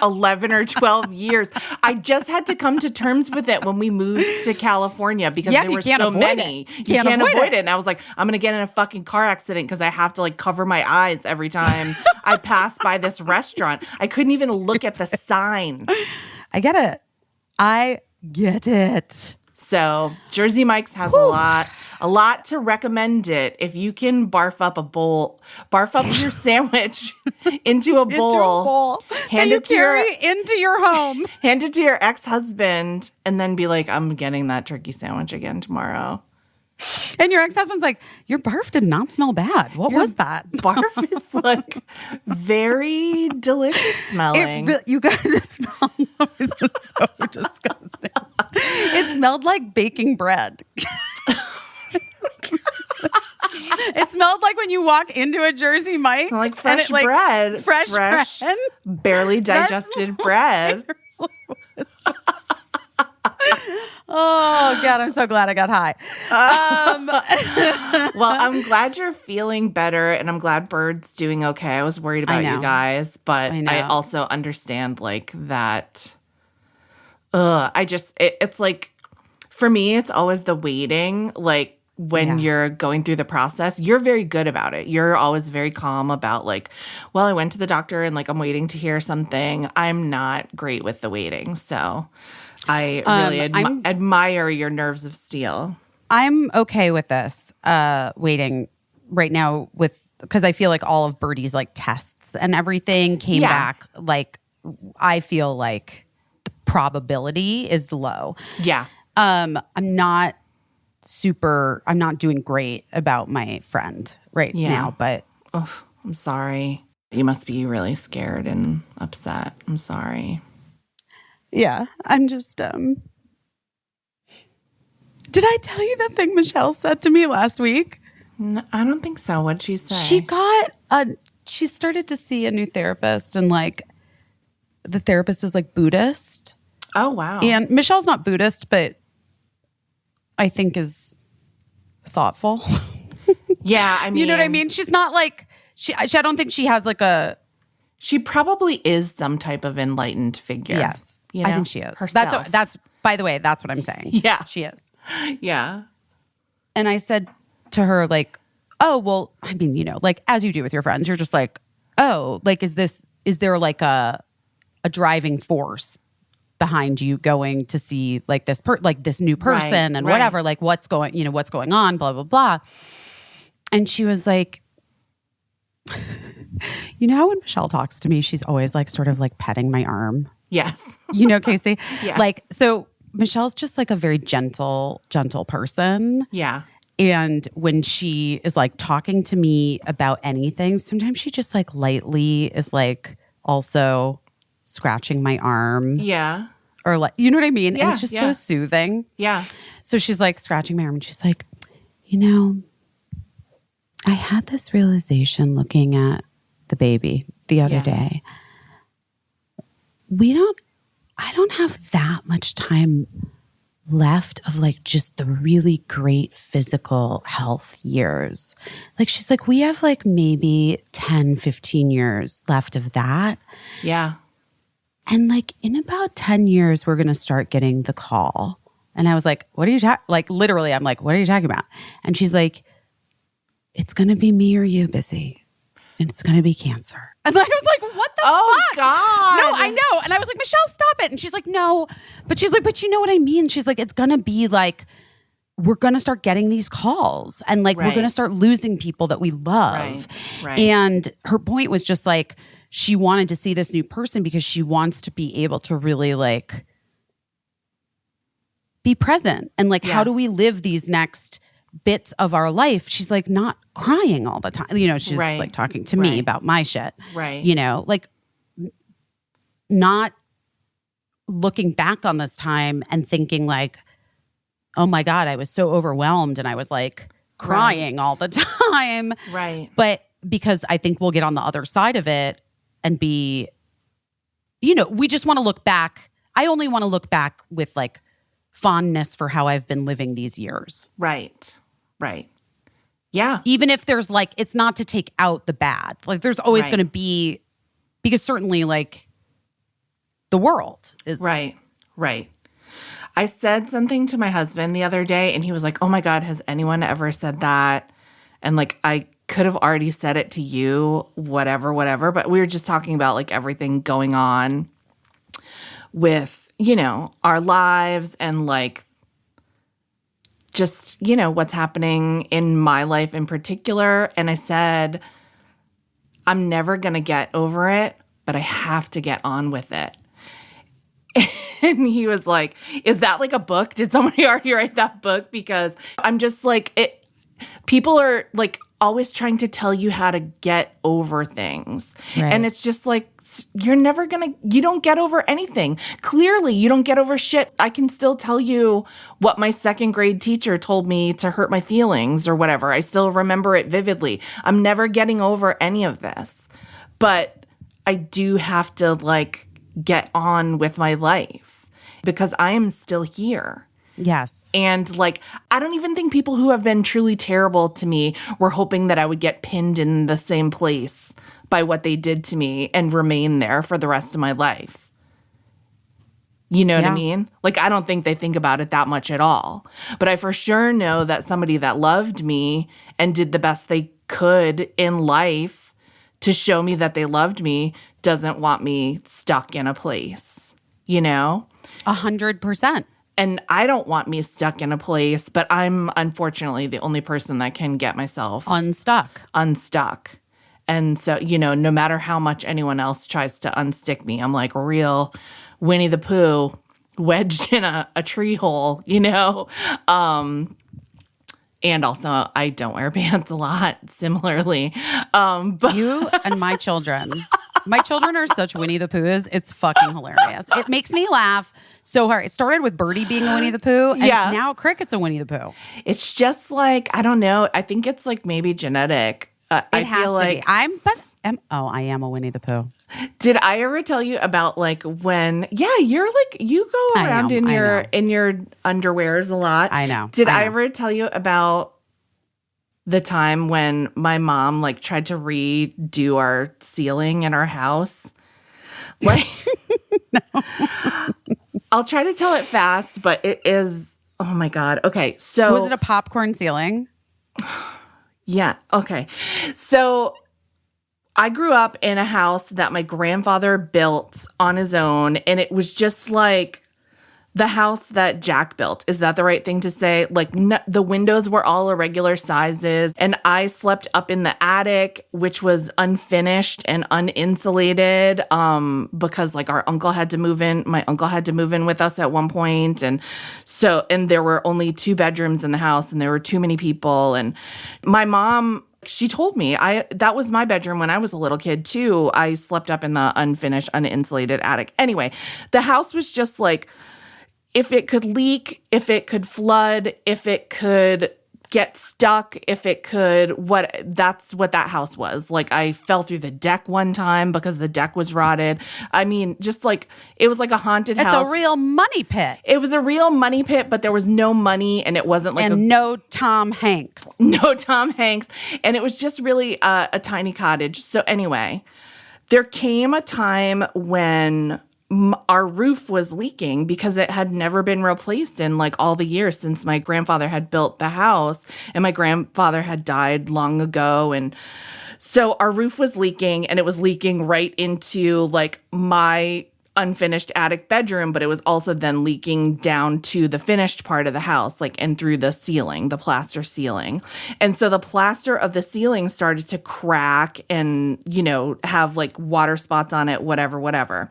11 or 12 years. I just had to come to terms with it when we moved to California because there were so many. You can't avoid it. And I was like, I'm going to get in a fucking car accident because I have to like cover my eyes every time I pass by this restaurant. I couldn't even look at the sign. I get it. So Jersey Mike's has a lot to recommend it. If you can barf up your sandwich into a bowl, hand it to into your home, hand it to your ex-husband, and then be like, I'm getting that turkey sandwich again tomorrow. And your ex-husband's like, your barf did not smell bad. What was that? Barf is like very delicious smelling. You guys, it smelled so disgusting. It smelled like baking bread. It smelled like when you walk into a Jersey Mike's. Like fresh bread. Fresh bread. Barely digested bread. Oh, God, I'm so glad I got high. Well, I'm glad you're feeling better, and I'm glad Bird's doing okay. I was worried about you guys, but I also understand, like, that. It's like, for me, it's always the waiting, like, when you're going through the process. You're very good about it. You're always very calm about like, well, I went to the doctor and like I'm waiting to hear something. I'm not great with the waiting. So I really admire your nerves of steel. I'm okay with this waiting right now because I feel like all of Birdie's like tests and everything came back. Like I feel like the probability is low. Yeah. I'm not doing great about my friend right now, but I'm sorry. You must be really scared and upset. I'm sorry. Yeah, I'm just did I tell you that thing Michelle said to me last week? No, I don't think so. What'd she say? She started to see a new therapist, and like the therapist is like Buddhist. Oh, wow. And Michelle's not Buddhist, but I think is thoughtful. Yeah, I mean, you know what I mean? She's not like I don't think she has like a. She probably is some type of enlightened figure. Yes, you know, I think she is. Herself. That's by the way, that's what I'm saying. Yeah, she is. Yeah. And I said to her like, oh well, I mean, you know, like as you do with your friends, you're just like, oh, like is there like a driving force behind you going to see like this this new person and whatever, like what's going on, blah, blah, blah. And she was like, you know how when Michelle talks to me, she's always like sort of like petting my arm. Yes. You know, Caissie? Yes. Like, so Michelle's just like a very gentle person. Yeah. And when she is like talking to me about anything, sometimes she just like lightly is like also scratching my arm. Yeah. or like, you know what I mean? Yeah, and it's just so soothing. Yeah. So she's like scratching my arm and she's like, you know, I had this realization looking at the baby the other day. I don't have that much time left of like just the really great physical health years. Like she's like, we have like maybe 10, 15 years left of that. Yeah. And like in about 10 years, we're going to start getting the call. And I was like, what are you talking? Like literally, I'm like, what are you talking about? And she's like, it's going to be me or you, Busy. And it's going to be cancer. And I was like, what the fuck? God. No, I know. And I was like, Michelle, stop it. And she's like, no. But she's like, but you know what I mean? She's like, it's going to be like, we're going to start getting these calls. And like, we're going to start losing people that we love. Right. And her point was just like, she wanted to see this new person because she wants to be able to really like be present. And like, how do we live these next bits of our life? She's like not crying all the time. You know, she's like talking to me about my shit. Right. You know, like not looking back on this time and thinking like, oh my God, I was so overwhelmed and I was like crying all the time. Right. But because I think we'll get on the other side of it and be, you know, we just want to look back. I only want to look back with like fondness for how I've been living these years. Right. Right. Yeah. Even if there's like, it's not to take out the bad. Like there's always going to be, because certainly like the world is. Right. Right. I said something to my husband the other day and he was like, oh my God, has anyone ever said that? And like, I could have already said it to you, whatever. But we were just talking about like everything going on with, you know, our lives and like just, you know, what's happening in my life in particular. And I said, I'm never going to get over it, but I have to get on with it. And he was like, is that like a book? Did somebody already write that book? Because I'm just like, people are like always trying to tell you how to get over things. Right. And it's just like, you don't get over anything. Clearly, you don't get over shit. I can still tell you what my second grade teacher told me to hurt my feelings or whatever. I still remember it vividly. I'm never getting over any of this. But I do have to like get on with my life because I am still here. Yes. And like, I don't even think people who have been truly terrible to me were hoping that I would get pinned in the same place by what they did to me and remain there for the rest of my life. You know what I mean? Like, I don't think they think about it that much at all. But I for sure know that somebody that loved me and did the best they could in life to show me that they loved me doesn't want me stuck in a place, you know? 100%. And I don't want me stuck in a place, but I'm unfortunately the only person that can get myself unstuck. And so, you know, no matter how much anyone else tries to unstick me, I'm like a real Winnie the Pooh wedged in a tree hole, you know? And also, I don't wear pants a lot, similarly. But you and my children. My children are such Winnie the Poohs. It's fucking hilarious. It makes me laugh so hard. It started with Birdie being a Winnie the Pooh, and now Cricket's a Winnie the Pooh. It's just like, I don't know. I think it's like maybe genetic. It has to be. I am a Winnie the Pooh. Did I ever tell you about like when? Yeah, you're like you go around in your underwears a lot. I know. Did I ever tell you about the time when my mom like tried to redo our ceiling in our house? Like, no. I'll try to tell it fast, but it is. Oh my God. Okay, so was it a popcorn ceiling? Yeah. Okay. So I grew up in a house that my grandfather built on his own, and it was just like the house that Jack built. Is that the right thing to say? Like the windows were all irregular sizes, and I slept up in the attic, which was unfinished and uninsulated because like our uncle had to move in. My uncle had to move in with us at one point, and there were only 2 bedrooms in the house, and there were too many people. And my mom She told me that was my bedroom when I was a little kid too. I slept up in the unfinished, uninsulated attic. Anyway, the house was just like, if it could leak, if it could flood, if it could get stuck, if it could, that's what that house was. Like, I fell through the deck one time because the deck was rotted. I mean, just like, it was like a haunted house. It's a real money pit. It was a real money pit, but there was no money, and it wasn't like no Tom Hanks. No Tom Hanks. And it was just really a tiny cottage. So anyway, there came a time when our roof was leaking because it had never been replaced in like all the years since my grandfather had built the house, and my grandfather had died long ago. And so our roof was leaking, and it was leaking right into like my unfinished attic bedroom, but it was also then leaking down to the finished part of the house, like, and through the ceiling, the plaster ceiling. And so the plaster of the ceiling started to crack and, have like water spots on it, whatever.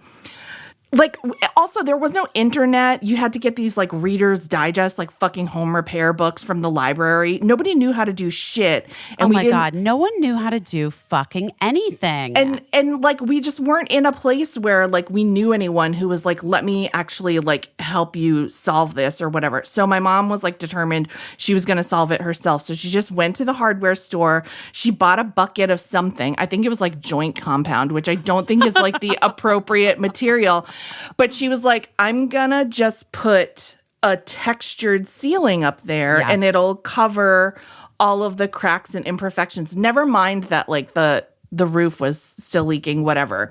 Like, also, there was no internet. You had to get these, like, Reader's Digest, like, fucking home repair books from the library. Nobody knew how to do shit. And oh, my God. No one knew how to do fucking anything. And, like, we just weren't in a place where, like, we knew anyone who was, like, let me actually, like, help you solve this or whatever. So my mom was, like, determined she was going to solve it herself. So she just went to the hardware store. She bought a bucket of something. I think it was, like, joint compound, which I don't think is, like, the appropriate material. But she was like, I'm gonna just put a textured ceiling up there, yes, and it'll cover all of the cracks and imperfections. Never mind that like the roof was still leaking, whatever.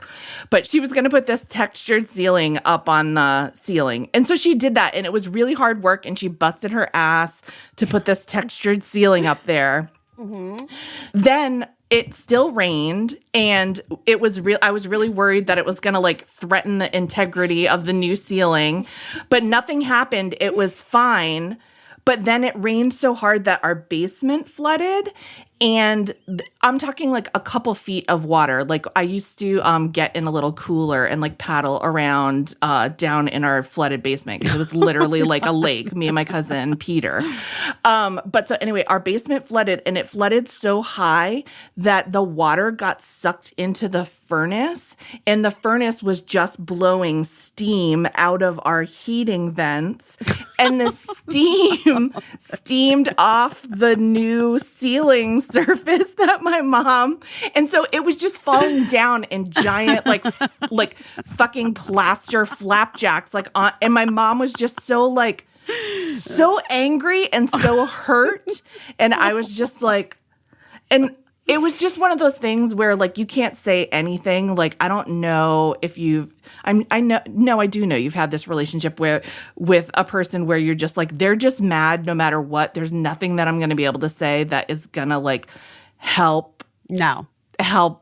But she was gonna put this textured ceiling up on the ceiling. And so she did that, and it was really hard work, and she busted her ass to put this textured ceiling up there. Mm-hmm. Then it still rained, and it was I was really worried that it was going to like threaten the integrity of the new ceiling, but nothing happened. It was fine. But then it rained so hard that our basement flooded, and I'm talking like a couple feet of water. Like, I used to get in a little cooler and like paddle around down in our flooded basement because it was literally like a lake, me and my cousin Peter. But so anyway, our basement flooded, and it flooded so high that the water got sucked into the furnace, and the furnace was just blowing steam out of our heating vents, and the steam steamed off the new ceiling surface that my mom, and so it was just falling down in giant like fucking plaster flapjacks like on, and my mom was just so angry and so hurt, and I was just like, and it was just one of those things where like you can't say anything. Like, I don't know if I do know you've had this relationship with a person where you're just like, they're just mad no matter what. There's nothing that I'm going to be able to say that is going to like help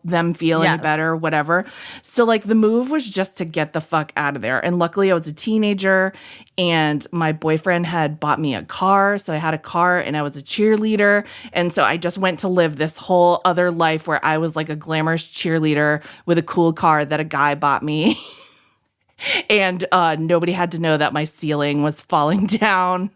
them feel any better, whatever. So like the move was just to get the fuck out of there. And luckily I was a teenager, and my boyfriend had bought me a car. So I had a car, and I was a cheerleader. And so I just went to live this whole other life where I was like a glamorous cheerleader with a cool car that a guy bought me. And nobody had to know that my ceiling was falling down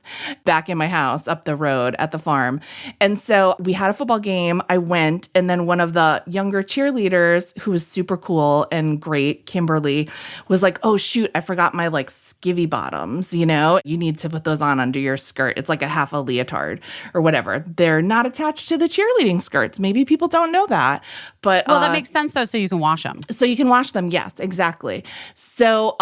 back in my house up the road at the farm. And so we had a football game. I went, and then one of the younger cheerleaders, who was super cool and great, Kimberly, was like, oh, shoot, I forgot my like skivvy bottoms. You need to put those on under your skirt. It's like a half a leotard or whatever. They're not attached to the cheerleading skirts. Maybe people don't know that. But well, that makes sense though, so you can wash them. So you can wash them. Yes, exactly. So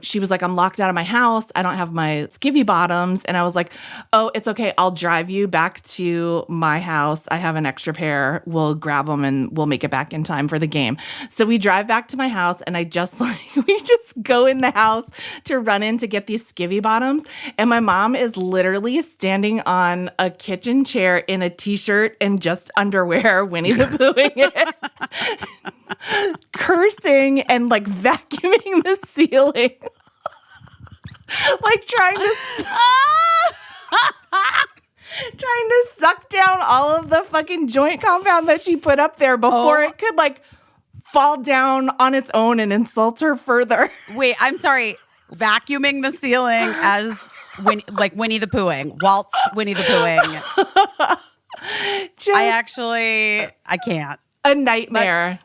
she was like, I'm locked out of my house. I don't have my skivvy bottoms. And I was like, oh, it's okay. I'll drive you back to my house. I have an extra pair. We'll grab them and we'll make it back in time for the game. So we drive back to my house, and we just go in the house to run in to get these skivvy bottoms. And my mom is literally standing on a kitchen chair in a t-shirt and just underwear, Winnie the Poohing it, cursing and like vacuuming the ceiling. Like trying to suck down all of the fucking joint compound that she put up there before it could like fall down on its own and insult her further. Wait, I'm sorry. Vacuuming the ceiling as Winnie the Poohing, waltzed Winnie the Poohing. Just I can't. a nightmare.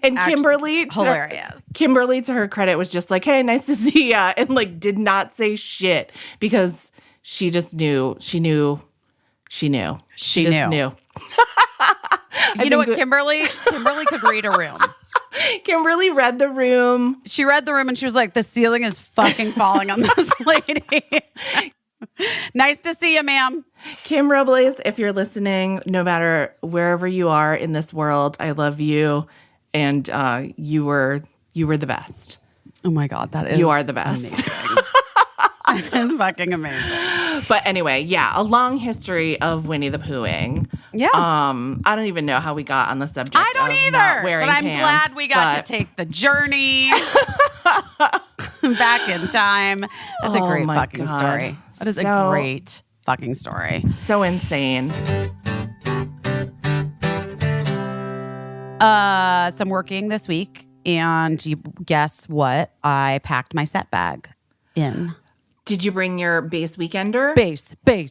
And Kimberly, hilarious. Kimberly, to her credit, was just like, "Hey, nice to see ya," and like did not say shit because she just knew. She just knew. You know what, Kimberly could read a room. Kimberly read the room. She read the room and she was like, the ceiling is fucking falling on this lady. Nice to see you, ma'am. Kim Robles, if you're listening, no matter wherever you are in this world, I love you. And you were the best. Oh my God, that is you are the best. That is fucking amazing. But anyway, yeah, a long history of Winnie the Poohing. Yeah. I don't even know how we got on the subject. I don't of either. Not wearing but I'm pants, glad we got to take the journey back in time. That's a great fucking story. That is a great fucking story. So insane. So I'm working this week, and you guess what? I packed my set bag in. Did you bring your base weekender? Base. I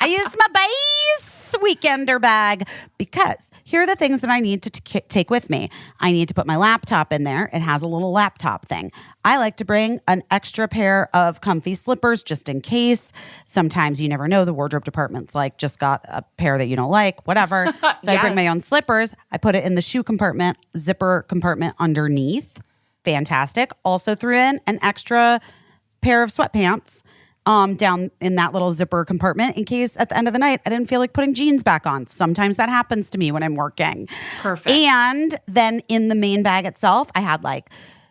used my base weekender bag because here are the things that I need to take with me. I need to put my laptop in there. It has a little laptop thing. I like to bring an extra pair of comfy slippers just in case. Sometimes you never know. The wardrobe department's like, just got a pair that you don't like, whatever. So I bring my own slippers. I put it in the shoe compartment, zipper compartment underneath. Fantastic. Also threw in an extra pair of sweatpants down in that little zipper compartment in case at the end of the night I didn't feel like putting jeans back on. Sometimes that happens to me when I'm working. Perfect. And then in the main bag itself, I had like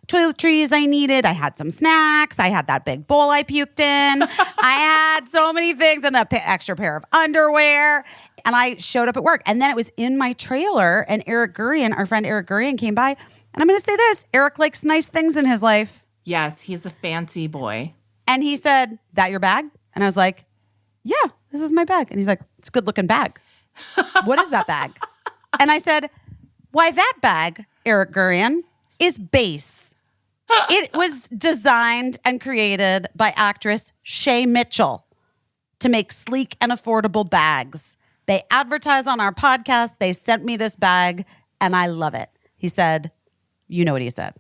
toiletries I needed. I had some snacks. I had that big bowl I puked in. I had so many things and that extra pair of underwear. And I showed up at work. And then it was in my trailer and Eric Gurian, our friend Eric Gurian came by. And I'm going to say this, Eric likes nice things in his life. Yes, he's a fancy boy. And he said, "That your bag?" And I was like, "Yeah, this is my bag." And he's like, "It's a good looking bag." "What is that bag?" And I said, "Why, that bag, Eric Gurian, is base. It was designed and created by actress Shay Mitchell to make sleek and affordable bags. They advertise on our podcast. They sent me this bag, and I love it." He said, you know what he said.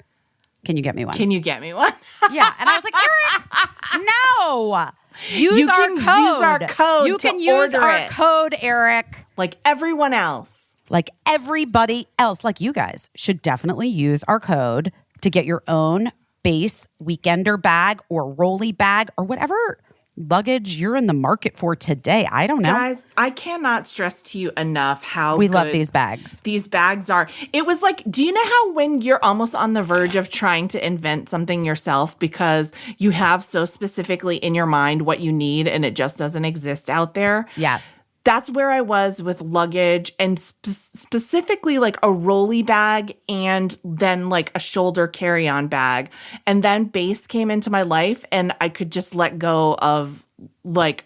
"Can you get me one?" Can you get me one? Yeah. And I was like, "Eric, no. Use our code. You can use our code, Eric." Like everyone else. Like everybody else, like you guys, should definitely use our code to get your own base weekender bag or rolly bag or whatever luggage you're in the market for today. I don't know. Guys, I cannot stress to you enough how we love these bags. These bags are. It was like, do you know how when you're almost on the verge of trying to invent something yourself because you have so specifically in your mind what you need and it just doesn't exist out there? Yes. That's where I was with luggage and specifically like a rolly bag and then like a shoulder carry-on bag. And then base came into my life and I could just let go of like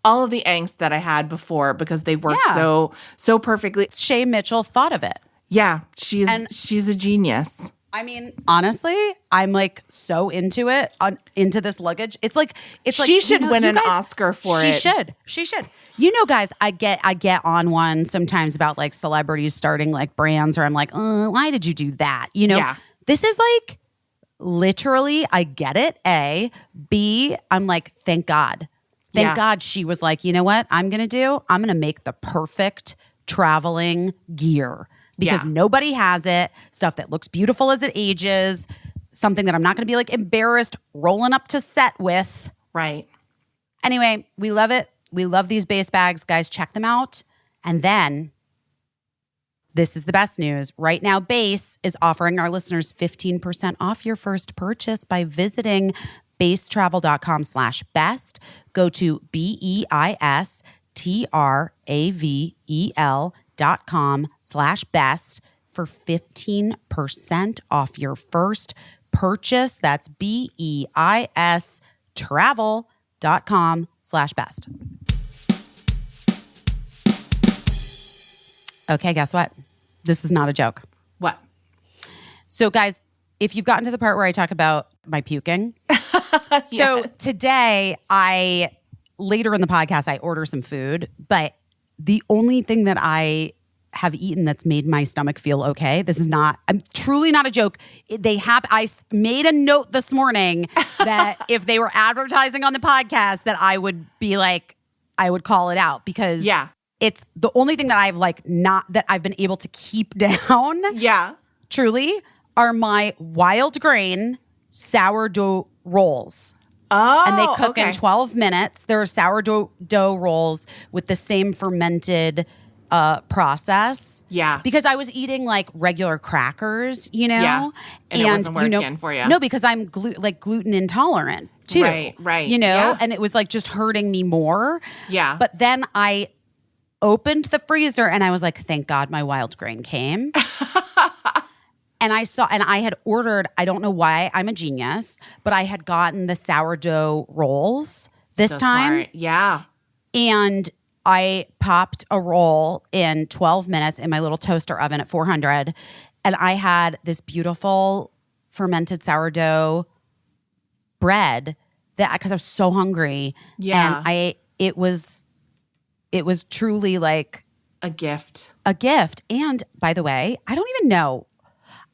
all of the angst that I had before because they worked so perfectly. Shay Mitchell thought of it. Yeah, she's a genius. I mean, honestly, I'm like so into it, into this luggage. It's like she should win an Oscar for it. She should. You know, guys, I get on one sometimes about like celebrities starting like brands, or I'm like, why did you do that? You know, This is like literally, I get it. A, B, I'm like, thank God. Thank God she was like, you know what I'm going to make the perfect traveling gear. Because nobody has it, stuff that looks beautiful as it ages, something that I'm not going to be like embarrassed rolling up to set with. Right. Anyway, we love it. We love these base bags. Guys, check them out. And then, this is the best news. Right now, Base is offering our listeners 15% off your first purchase by visiting basetravel.com/best. Go to BEISTRAVEL.com/best for 15% off your first purchase. That's BEISTravel.com/best. Okay, guess what? This is not a joke. What? So, guys, if you've gotten to the part where I talk about my puking. So today I later in the podcast, I order some food, but the only thing that I have eaten that's made my stomach feel okay. I'm truly not a joke. I made a note this morning that if they were advertising on the podcast that I would be like, I would call it out because it's the only thing that I've been able to keep down. Yeah. Truly are my wild grain sourdough rolls. Oh, and they cook in 12 minutes. There are sourdough rolls with the same fermented process. Yeah. Because I was eating like regular crackers, you know? Yeah. And it wasn't working for you. No, because I'm gluten intolerant too. Right. You know? Yeah. And it was like just hurting me more. Yeah. But then I opened the freezer and I was like, thank God my wild grain came. And I had ordered, I don't know why I'm a genius, but I had gotten the sourdough rolls this time. Smart. Yeah. And I popped a roll in 12 minutes in my little toaster oven at 400. And I had this beautiful fermented sourdough bread because I was so hungry. Yeah. And it was truly like a gift. And by the way, I don't even know.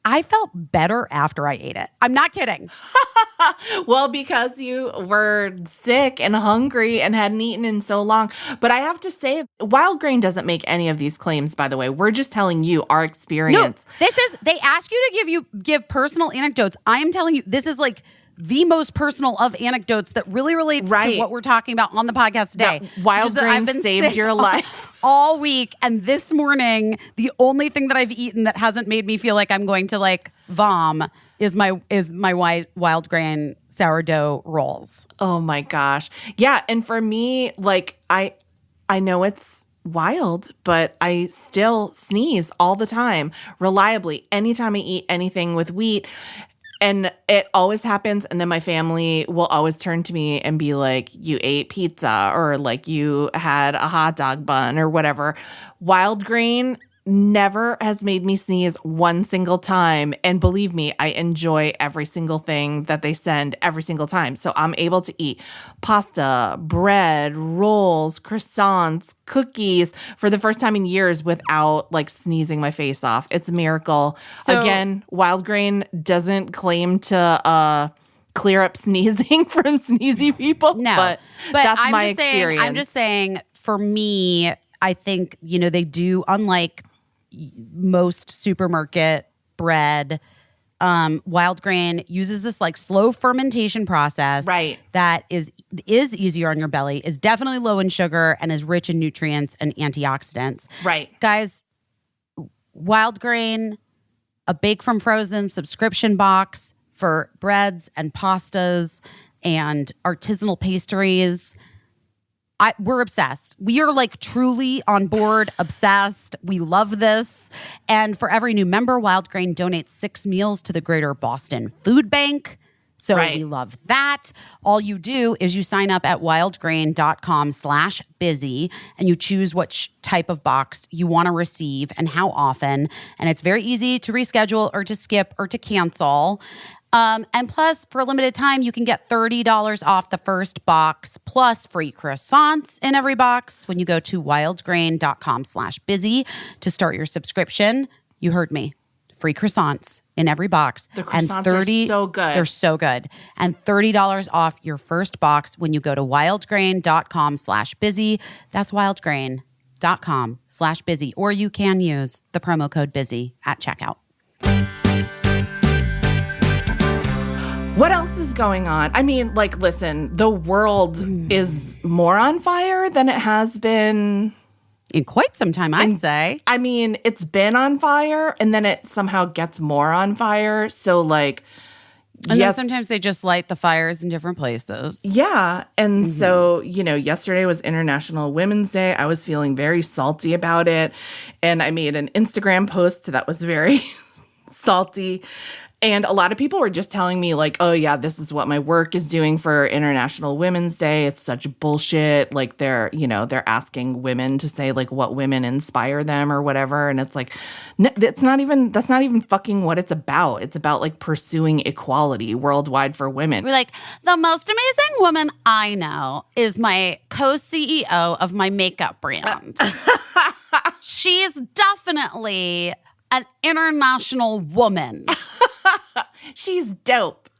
I felt better after I ate it. I'm not kidding. Well, because you were sick and hungry and hadn't eaten in so long. But I have to say, Wild Grain doesn't make any of these claims, by the way. We're just telling you our experience. No, they ask you to give personal anecdotes. I am telling you, this is like the most personal of anecdotes that really relates to what we're talking about on the podcast today. Wild Grain saved your life. All week. And this morning, the only thing that I've eaten that hasn't made me feel like I'm going to like vom is my wild grain sourdough rolls. Oh my gosh. Yeah. And for me, like I know it's wild, but I still sneeze all the time, reliably, anytime I eat anything with wheat. And it always happens. And then my family will always turn to me and be like, you ate pizza or like you had a hot dog bun or whatever. Wild Grain never has made me sneeze one single time. And believe me, I enjoy every single thing that they send every single time. So I'm able to eat pasta, bread, rolls, croissants, cookies for the first time in years without like sneezing my face off. It's a miracle. So, again, Wild Grain doesn't claim to clear up sneezing from sneezy people. No, but that's my experience. I'm just saying, for me, I think, they do, unlike most supermarket bread, Wild Grain uses this like slow fermentation process, right? That is easier on your belly, is definitely low in sugar, and is rich in nutrients and antioxidants. Right, guys. Wild Grain, a bake from frozen subscription box for breads and pastas and artisanal pastries. We're obsessed. We are like truly on board, obsessed. We love this. And for every new member, Wild Grain donates 6 meals to the Greater Boston Food Bank. So we love that. All you do is you sign up at wildgrain.com/busy and you choose which type of box you want to receive and how often. And it's very easy to reschedule or to skip or to cancel. And plus, for a limited time, you can get $30 off the first box plus free croissants in every box when you go to wildgrain.com/busy to start your subscription. You heard me. Free croissants in every box. The croissants are so good. They're so good. And $30 off your first box when you go to wildgrain.com/busy. That's wildgrain.com/busy. Or you can use the promo code busy at checkout. What else is going on? I mean, like, listen, the world is more on fire than it has been in quite some time, I'd say. I mean, it's been on fire and then it somehow gets more on fire. So, like, and then sometimes they just light the fires in different places. Yeah. And so, yesterday was International Women's Day. I was feeling very salty about it. And I made an Instagram post that was very salty. And a lot of people were just telling me like, oh yeah, this is what my work is doing for International Women's Day. It's such bullshit. Like they're asking women to say like what women inspire them or whatever. And it's like, that's not even fucking what it's about. It's about like pursuing equality worldwide for women. We're like, the most amazing woman I know is my co-CEO of my makeup brand. She's definitely an international woman. She's dope.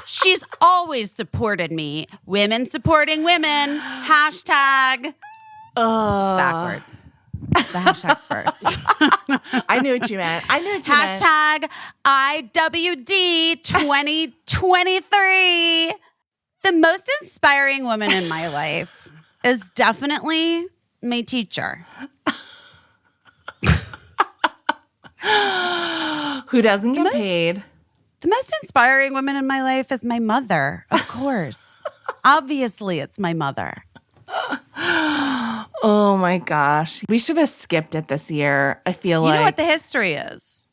She's always supported me. Women supporting women. Hashtag. Backwards. The hashtag's first. I knew what you meant. Hashtag IWD 2023. The most inspiring woman in my life is definitely my teacher. Who doesn't get paid. The most inspiring woman in my life is my mother, of course. Obviously, it's my mother. Oh my gosh. We should have skipped it this year. I feel like. You know what the history is?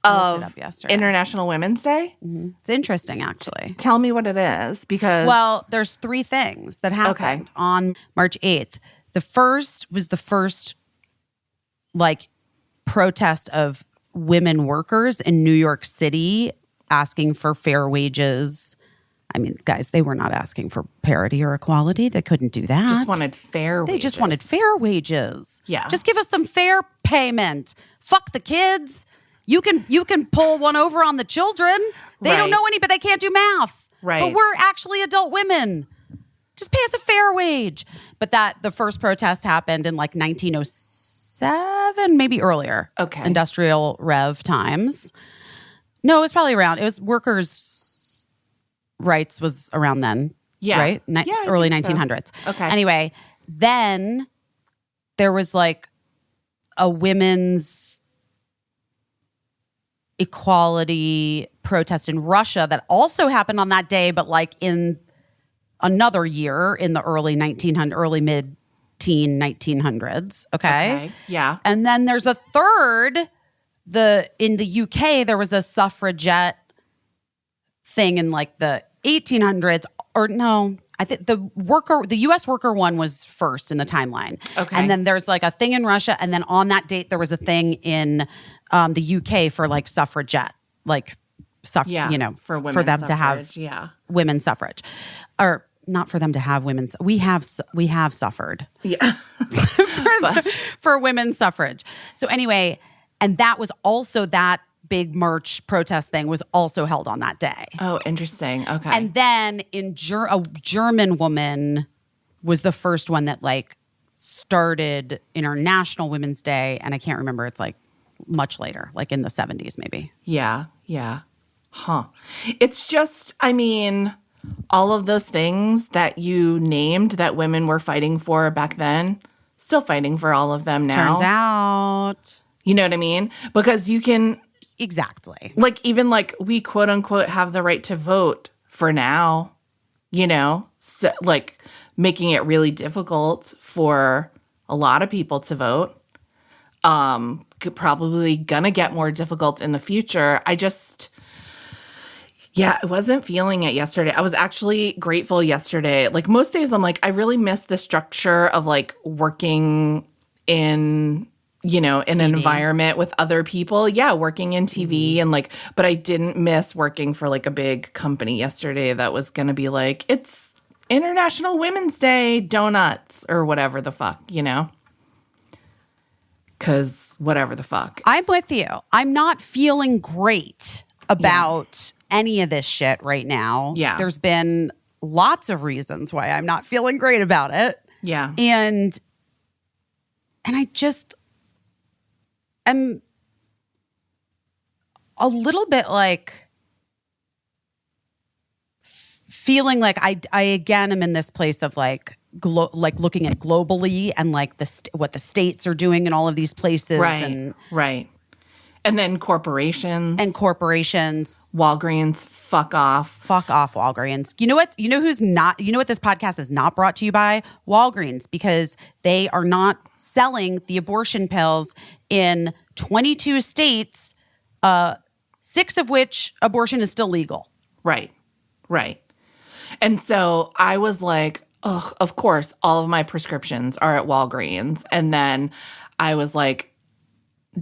I looked it up yesterday. International Women's Day? Mm-hmm. It's interesting, actually. Tell me what it is, because... Well, there's 3 things that happened on March 8th. The first was the first, like, protest of women workers in New York City asking for fair wages. I mean, guys, they were not asking for parity or equality. They couldn't do that. Just wanted fair wages. They just wanted fair wages. Yeah. Just give us some fair payment. Fuck the kids. You can pull one over on the children. They don't know any, but they can't do math. Right. But we're actually adult women. Just pay us a fair wage. But the first protest happened in like 1907, maybe earlier. Okay. Industrial Rev times. No, it was probably around. It was workers' rights was around then. Yeah. Right? Early 1900s. So. Okay. Anyway, then there was like a women's equality protest in Russia that also happened on that day, but like in another year in the early mid-teen 1900s. Okay. Yeah. And then there's a third. In the UK, there was a suffragette thing in like the 1800s, or no, I think the U.S. worker one was first in the timeline. Okay. And then there's like a thing in Russia, and then on that date there was a thing in the UK for like suffragette, like for women them suffrage, to have women's suffrage, or not for them to have women's. We have suffered. Yeah. for women's suffrage. So anyway. And that was also that big march protest thing was also held on that day. Oh, interesting. Okay. And then a German woman was the first one that like started International Women's Day. And I can't remember. It's like much later, like in the 70s maybe. Yeah. Yeah. Huh. It's just, I mean, all of those things that you named that women were fighting for back then, still fighting for all of them now. Turns out. You know what I mean? Because you can... Exactly. Like, even like we quote unquote have the right to vote for now, you know? So, like making it really difficult for a lot of people to vote. Probably gonna get more difficult in the future. I wasn't feeling it yesterday. I was actually grateful yesterday. Like most days I'm like, I really miss the structure of like working in... in TV. An environment with other people. Yeah, working in TV and like, but I didn't miss working for like a big company yesterday that was going to be like, it's International Women's Day donuts or whatever the fuck, Because whatever the fuck. I'm with you. I'm not feeling great about any of this shit right now. Yeah. There's been lots of reasons why I'm not feeling great about it. Yeah. And I just... I'm a little bit like feeling like I again am in this place of like looking at globally and like what the states are doing in all of these places, right. And then corporations. Walgreens, fuck off, Walgreens. You know what? You know who's not? You know what this podcast is not brought to you by? Walgreens, because they are not selling the abortion pills in 22 states 6 of which abortion is still legal. Right. And so I was like, ugh, of course, all of my prescriptions are at Walgreens. And then I was like,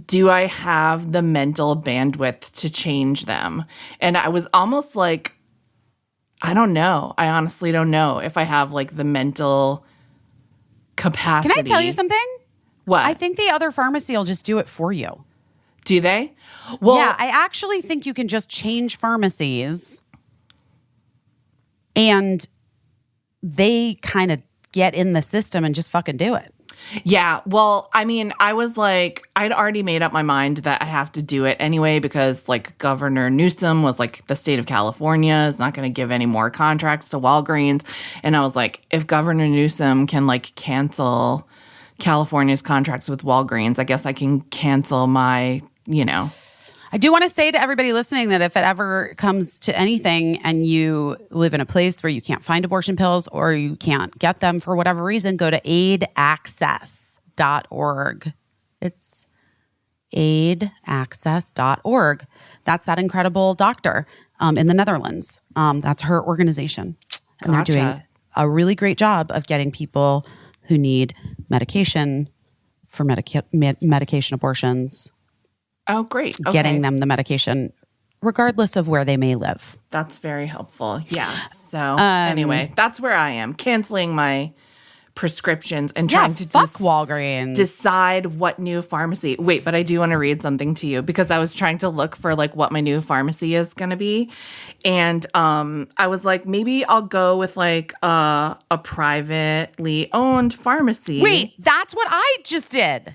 do I have the mental bandwidth to change them? And I was almost like, I don't know. I honestly don't know if I have like the mental capacity. Can I tell you something? What? I think the other pharmacy will just do it for you. Do they? Well, Yeah, I actually think you can just change pharmacies and they kind of get in the system and just fucking do it. yeah. Well, I mean, I was like, I'd already made up my mind that I have to do it anyway because like Governor Newsom was like, the state of California is not going to give any more contracts to Walgreens. And I was like, if Governor Newsom can like cancel California's contracts with Walgreens, I guess I can cancel my, I do want to say to everybody listening that if it ever comes to anything and you live in a place where you can't find abortion pills or you can't get them for whatever reason, go to aidaccess.org. It's aidaccess.org. That's that incredible doctor in the Netherlands. That's her organization. And they're doing a really great job of getting people who need medication for medication abortions. Oh, great. Okay. Getting them the medication regardless of where they may live. That's very helpful. Yeah. So anyway, that's where I am, canceling my prescriptions and trying to fuck Walgreens. decide what new pharmacy. Wait, but I do want to read something to you because I was trying to look for like what my new pharmacy is going to be. And I was like, maybe I'll go with like a privately owned pharmacy. Wait, that's what I just did.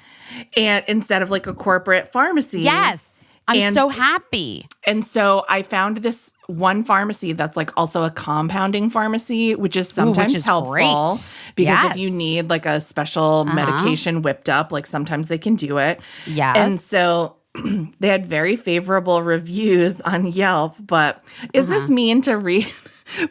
And instead of like a corporate pharmacy. Yes. I'm And so happy. And so I found this one pharmacy that's like also a compounding pharmacy, which is sometimes which is helpful great. because if Yes. you need like a special medication whipped up, like sometimes they can do it. Yes. And so they had very favorable reviews on Yelp, but is this mean to read?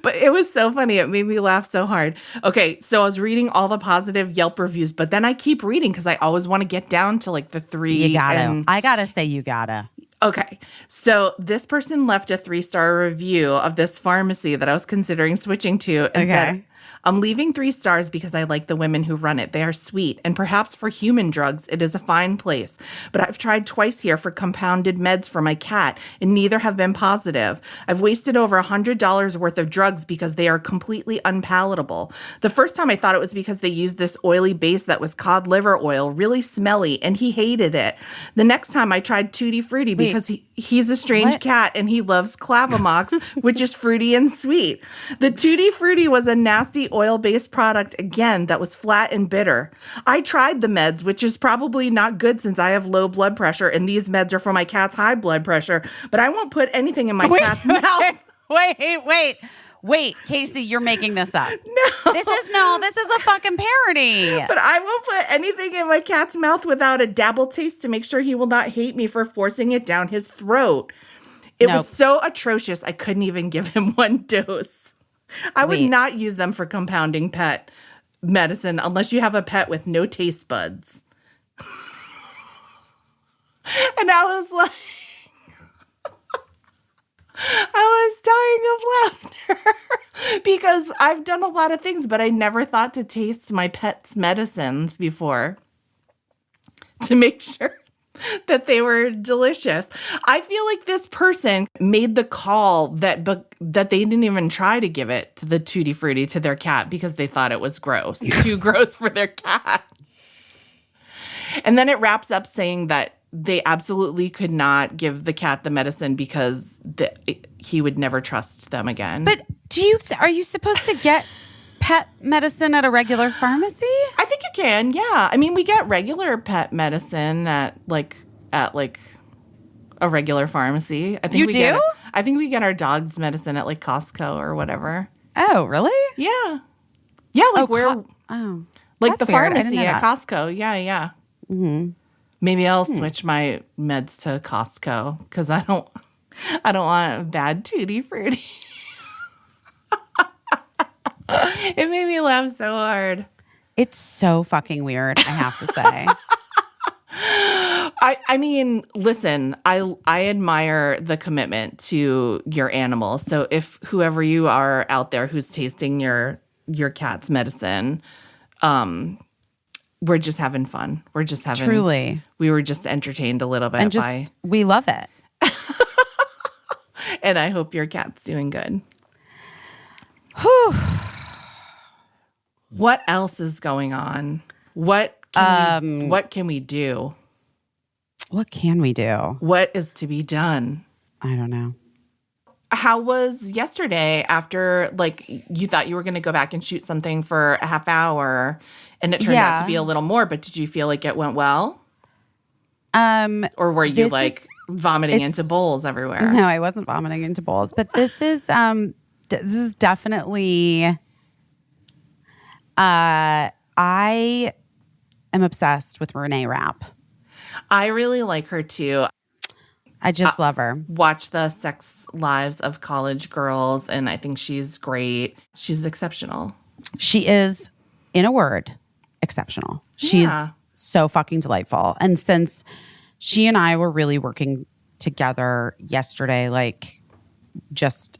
But it was so funny. It made me laugh so hard. Okay, so I was reading all the positive Yelp reviews, but then I keep reading because I always want to get down to like the 3. You gotta. I gotta say you gotta. Okay, so this person left a 3-star review of this pharmacy that I was considering switching to and said, I'm leaving 3 stars because I like the women who run it. They are sweet, and perhaps for human drugs, it is a fine place. But I've tried twice here for compounded meds for my cat, and neither have been positive. I've wasted over $100 worth of drugs because they are completely unpalatable. The first time I thought it was because they used this oily base that was cod liver oil, really smelly, and he hated it. The next time I tried Tutti Frutti because he's a strange cat and he loves Clavamox, which is fruity and sweet. The Tutti Frutti was a nasty oil-based product, again, that was flat and bitter. I tried the meds, which is probably not good since I have low blood pressure and these meds are for my cat's high blood pressure, but I won't put anything in my cat's mouth. Wait, Caissie, you're making this up. No. This is a fucking parody. But I won't put anything in my cat's mouth without a dabble taste to make sure he will not hate me for forcing it down his throat. It was so atrocious, I couldn't even give him 1 dose. I would not use them for compounding pet medicine unless you have a pet with no taste buds. And I was like, I was dying of laughter because I've done a lot of things, but I never thought to taste my pet's medicines before to make sure that they were delicious. I feel like this person made the call that they didn't even try to give it to the Tutti Frutti to their cat because they thought it was gross, too gross for their cat. And then it wraps up saying that they absolutely could not give the cat the medicine because he would never trust them again. But are you supposed to get pet medicine at a regular pharmacy? I think you can, yeah. I mean, we get regular pet medicine at a regular pharmacy. I think you do? I think we get our dog's medicine at like Costco or whatever. Oh, really? Yeah. Yeah, like like the pharmacy at Costco. Yeah. Mm-hmm. Maybe I'll switch my meds to Costco because I don't want a bad Tutti Frutti. It made me laugh so hard. It's so fucking weird, I have to say. I mean, listen, I admire the commitment to your animals. So if whoever you are out there who's tasting your cat's medicine, we're just having fun. We're just having Truly. We were just entertained a little bit And just, by, we love it. and I hope your cat's doing good. What else is going on? What can we do? What can we do? What is to be done? I don't know. How was yesterday after, like, you thought you were going to go back and shoot something for a half hour and it turned out to be a little more, but did you feel like it went well? Or were you vomiting into bowls everywhere? No, I wasn't vomiting into bowls, but this is definitely, I am obsessed with Renee Rapp. I really like her too. I just love her. Watch the sex lives of college girls, and I think she's great. She's exceptional. She is, in a word, exceptional. She's so fucking delightful. And since she and I were really working together yesterday,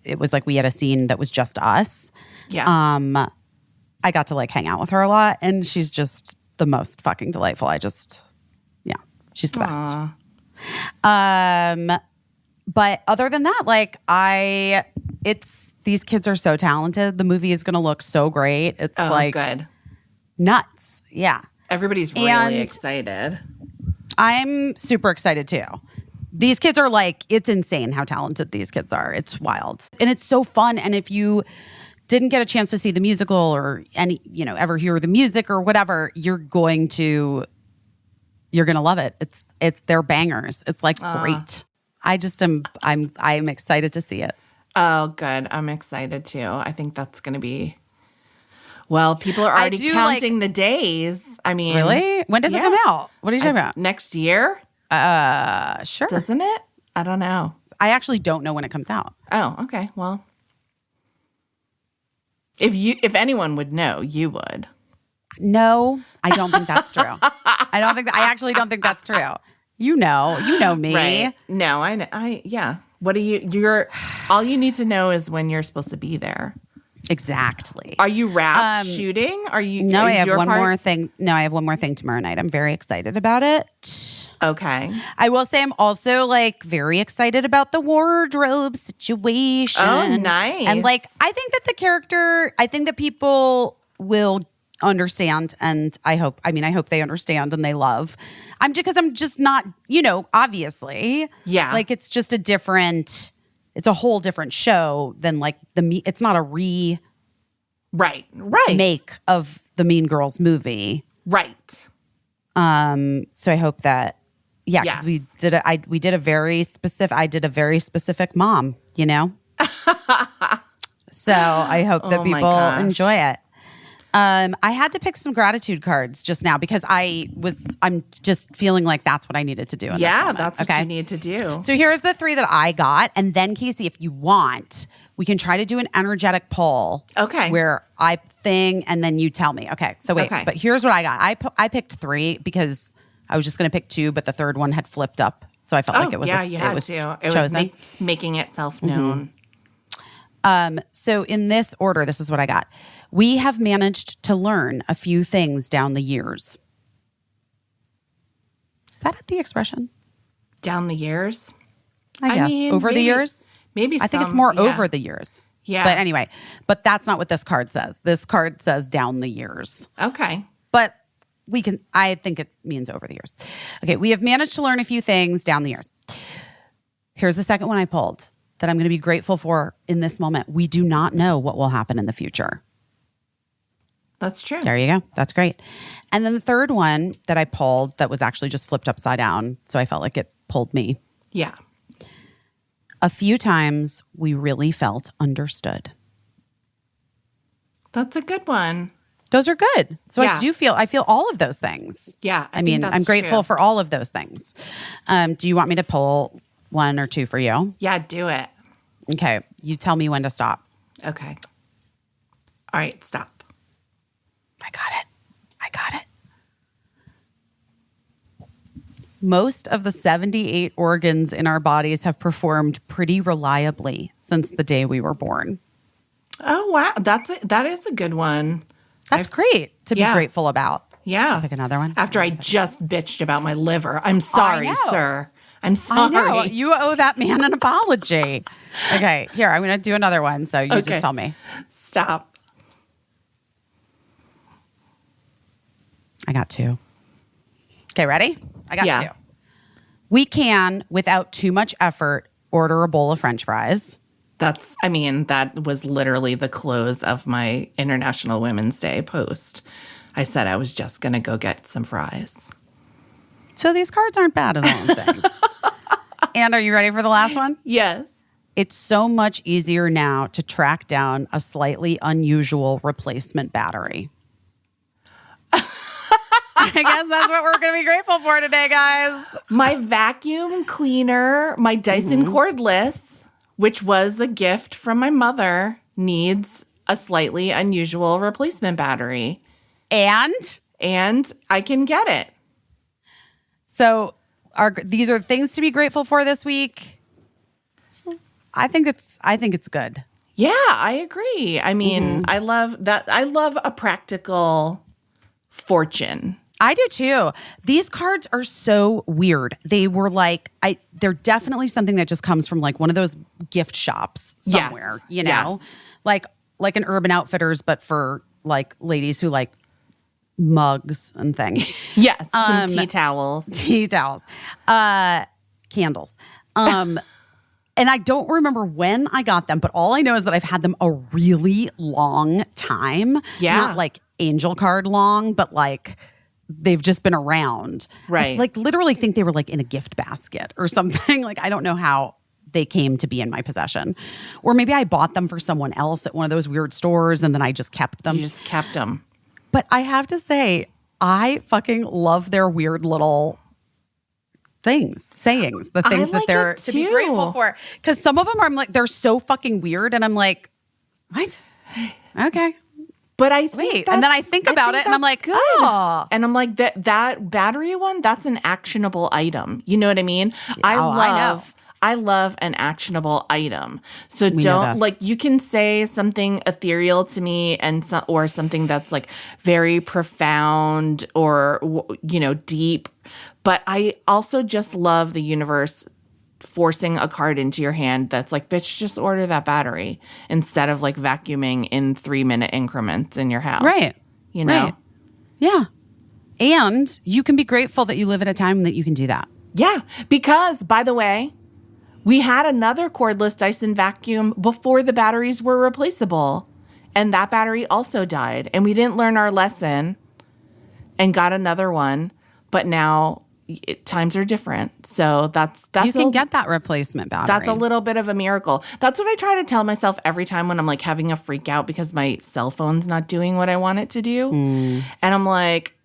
it was like we had a scene that was just us. Yeah. I got to hang out with her a lot, and she's just the most fucking delightful. She's the best. But other than that, these kids are so talented. The movie is going to look so great. It's good. Nuts. Yeah. Everybody's really excited. I'm super excited too. These kids are it's insane how talented these kids are. It's wild. And it's so fun. And if you didn't get a chance to see the musical or ever hear the music or whatever, you're going to love it. They're bangers. It's great. I'm excited to see it. Oh, good. I'm excited too. I think that's going to be, well, people are already counting the days. I mean, really? When does it come out? What are you talking about? Next year? Sure. Doesn't it? I don't know. I actually don't know when it comes out. Oh, okay. Well, if anyone would know, you would. No, I don't think that's true. I actually don't think that's true. You know me. Right. No, I know. Yeah. What do you're all you need to know is when you're supposed to be there. Exactly. Are you shooting? Are you? No, I have one more thing. No, I have one more thing tomorrow night. I'm very excited about it. Okay. I will say I'm also very excited about the wardrobe situation. Oh, nice. And I think that I think that people will understand, and I hope they understand and they love. I'm just not, obviously. Yeah. It's just it's a whole different show than it's not a right make of the Mean Girls movie. Right. So I hope that, because we did a very specific mom, so I hope that people enjoy it. I had to pick some gratitude cards just now because I'm just feeling like that's what I needed to do. That's what you need to do. So here's the 3 that I got. And then Caissie, if you want, we can try to do an energetic poll. Okay. Where I thing and then you tell me. Okay. So wait, but here's what I got. I picked 3 because I was just going to pick 2, but the third one had flipped up. So I felt like it was It was making itself known. So in this order, this is what I got. We have managed to learn a few things down the years. Is that the expression? Down the years? I guess. mean, over the years? Maybe I think it's more over the years. Yeah. But anyway, that's not what this card says. This card says down the years. Okay. But I think it means over the years. Okay, we have managed to learn a few things down the years. Here's the second one I pulled that I'm going to be grateful for in this moment. We do not know what will happen in the future. That's true. There you go. That's great. And then the third one that I pulled that was actually just flipped upside down, so I felt like it pulled me. Yeah. A few times we really felt understood. That's a good one. Those are good. So I feel all of those things. Yeah. I mean, I'm grateful for all of those things. Do you want me to pull 1 or 2 for you? Yeah, do it. Okay. You tell me when to stop. Okay. All right, stop. I got it. most of the 78 organs in our bodies have performed pretty reliably since the day we were born. Oh, wow. That is a good one. That's great to be grateful about. Yeah. Pick another one. After I just bitched about my liver. I'm sorry, know. sir. I'm sorry. I know. You owe that man an apology. Okay, here, I'm going to do another one. So you just tell me. Stop. I got 2. Okay, ready? I got 2. Yeah. We can, without too much effort, order a bowl of French fries. That was literally the close of my International Women's Day post. I said I was just going to go get some fries. So these cards aren't bad, is all I'm saying. And are you ready for the last one? Yes. It's so much easier now to track down a slightly unusual replacement battery. I guess that's what we're going to be grateful for today, guys. My vacuum cleaner, my Dyson cordless, which was a gift from my mother, needs a slightly unusual replacement battery. And I can get it. So these are things to be grateful for this week. I think it's good. Yeah, I agree. I mean, I love that. I love a practical fortune. I do too. These cards are so weird. They were like, they're definitely something that just comes from like one of those gift shops somewhere, you know, like an Urban Outfitters, but for like ladies who like mugs and things. Yes, some tea towels, candles. And I don't remember when I got them, but all I know is that I've had them a really long time. Yeah, not like angel card long, but like they've just been around. Right. I, like literally think they were like in a gift basket or something. Like I don't know how they came to be in my possession. Or maybe I bought them for someone else at one of those weird stores and then I just kept them. You just kept them. But I have to say, I fucking love their weird little sayings, the things that they're to be grateful for. Because some of them are like, they're so fucking weird. And I'm like, what? Okay. But I think and then I think about it and I'm like, good. Oh. And I'm like, that battery one, that's an actionable item. You know what I mean? I love an actionable item. So don't like, you can say something ethereal to me or something that's like very profound or, you know, deep. But I also just love the universe forcing a card into your hand that's like, bitch, just order that battery instead of like vacuuming in 3-minute increments in your house. Right. You know? Right. Yeah. And you can be grateful that you live at a time that you can do that. Yeah. Because, by the way, we had another cordless Dyson vacuum before the batteries were replaceable. And that battery also died. And we didn't learn our lesson and got another one. But now times are different. So that's you can get that replacement battery. That's a little bit of a miracle. That's what I try to tell myself every time when I'm like having a freak out because my cell phone's not doing what I want it to do. And I'm like,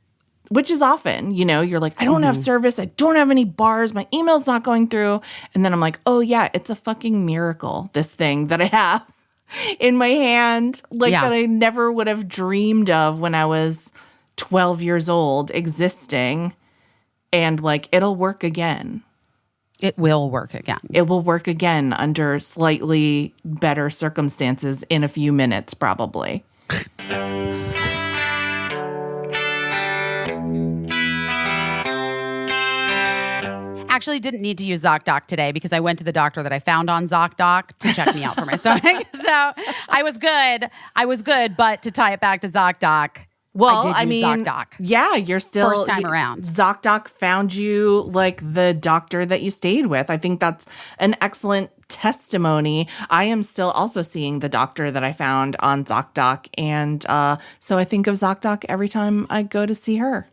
which is often, you know, you're like, I don't have service. I don't have any bars. My email's not going through. And then I'm like, oh yeah, it's a fucking miracle, this thing that I have in my hand, like that I never would have dreamed of when I was 12 years old existing. And like, it'll work again. It will work again. It will work again under slightly better circumstances in a few minutes, probably. Actually didn't need to use ZocDoc today because I went to the doctor that I found on ZocDoc to check me out for my stomach. So I was good. But to tie it back to ZocDoc, well, I mean, ZocDoc. Yeah, you're still first time around. ZocDoc found you like the doctor that you stayed with. I think that's an excellent testimony. I am still also seeing the doctor that I found on ZocDoc, and so I think of ZocDoc every time I go to see her.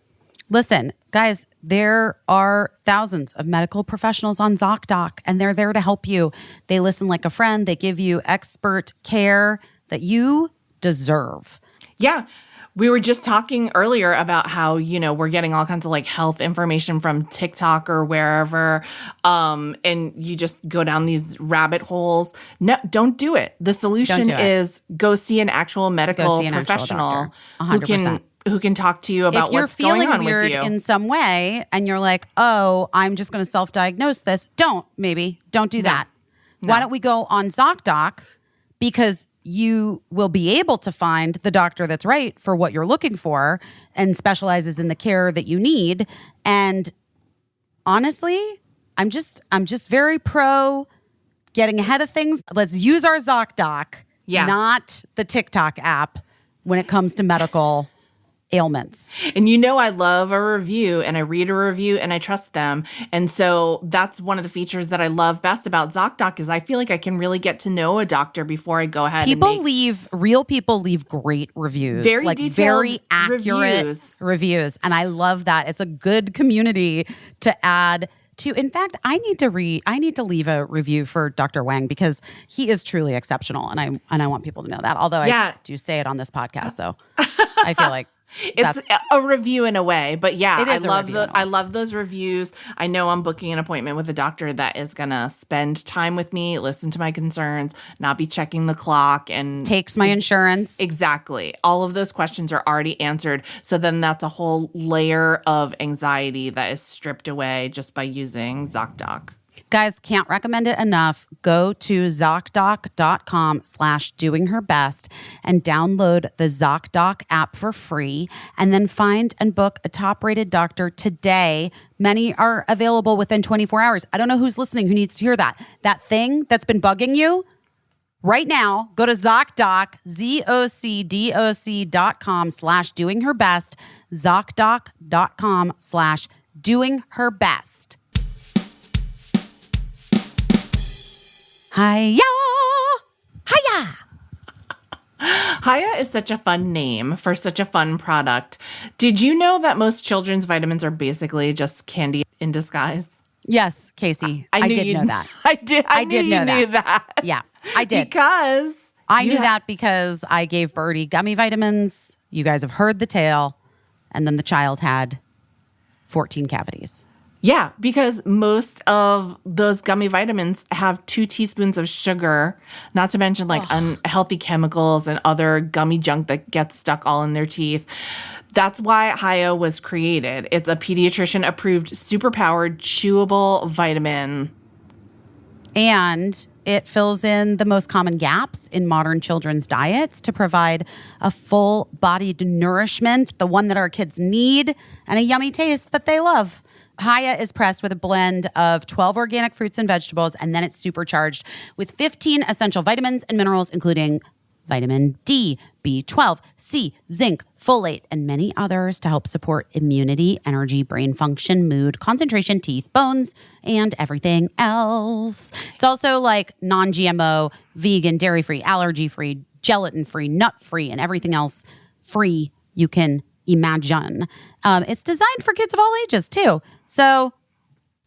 Listen, guys, there are thousands of medical professionals on ZocDoc, and they're there to help you. They listen like a friend. They give you expert care that you deserve. Yeah. We were just talking earlier about how, you know, we're getting all kinds of like health information from TikTok or wherever, and you just go down these rabbit holes. No, don't do it. The solution is go see an actual medical professional who can who can talk to you about if you're what's going feeling on weird with you. in some way and you're like, oh, I'm just going to self-diagnose this, don't do that. Why don't we go on ZocDoc? Because you will be able to find the doctor that's right for what you're looking for and specializes in the care that you need. And honestly, I'm just very pro getting ahead of things. Let's use our ZocDoc, not the TikTok app when it comes to medical ailments. And I love a review, and I read a review and I trust them. And so that's one of the features that I love best about ZocDoc is I feel like I can really get to know a doctor before I go ahead Real people leave great reviews. Very detailed, very accurate reviews. And I love that. It's a good community to add to. In fact, I need to leave a review for Dr. Wang because he is truly exceptional. And I want people to know that. Although I do say it on this podcast. So I feel like it's a review in a way, but I love those reviews. I know I'm booking an appointment with a doctor that is going to spend time with me, listen to my concerns, not be checking the clock and takes my insurance. Exactly. All of those questions are already answered. So then that's a whole layer of anxiety that is stripped away just by using ZocDoc. Guys, can't recommend it enough. Go to ZocDoc.com/doingherbest and download the ZocDoc app for free, and then find and book a top-rated doctor today. Many are available within 24 hours. I don't know who's listening who needs to hear that. That thing that's been bugging you, right now, go to ZocDoc, ZocDoc.com/doingherbest, ZocDoc.com/doingherbest. Hiya! Hiya! Hiya is such a fun name for such a fun product. Did you know that most children's vitamins are basically just candy in disguise? Yes, Caissie. I did know that. I did. I did know that. Yeah, I did. Because I knew that because I gave Birdie gummy vitamins. You guys have heard the tale. And then the child had 14 cavities. Yeah, because most of those gummy vitamins have 2 teaspoons of sugar, not to mention unhealthy chemicals and other gummy junk that gets stuck all in their teeth. That's why Hiya was created. It's a pediatrician-approved, superpowered, chewable vitamin. And it fills in the most common gaps in modern children's diets to provide a full-bodied nourishment, the one that our kids need, and a yummy taste that they love. Hiya is pressed with a blend of 12 organic fruits and vegetables, and then it's supercharged with 15 essential vitamins and minerals, including vitamin D, B12, C, zinc, folate, and many others to help support immunity, energy, brain function, mood, concentration, teeth, bones, and everything else. It's also non-GMO, vegan, dairy-free, allergy-free, gelatin-free, nut-free, and everything else free you can imagine. It's designed for kids of all ages, too. So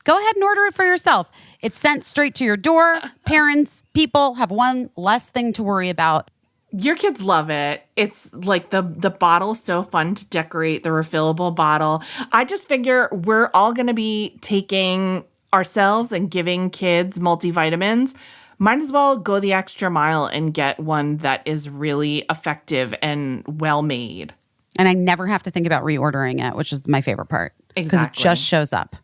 go ahead and order it for yourself. It's sent straight to your door. Parents, people have one less thing to worry about. Your kids love it. It's like the bottle's so fun to decorate, the refillable bottle. I just figure we're all going to be taking ourselves and giving kids multivitamins. Might as well go the extra mile and get one that is really effective and well made. And I never have to think about reordering it, which is my favorite part. Exactly. Because it just shows up.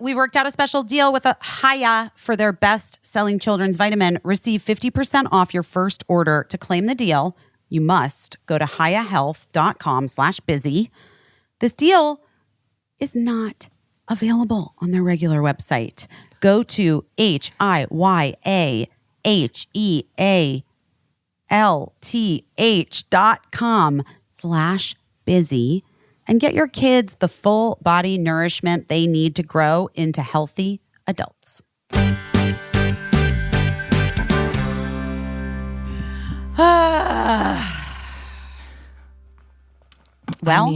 We worked out a special deal with Hiya for their best-selling children's vitamin. Receive 50% off your first order. To claim the deal, you must go to hiyahealth.com/busy. This deal is not available on their regular website. Go to hiyahealth.com/busy and get your kids the full body nourishment they need to grow into healthy adults. Well,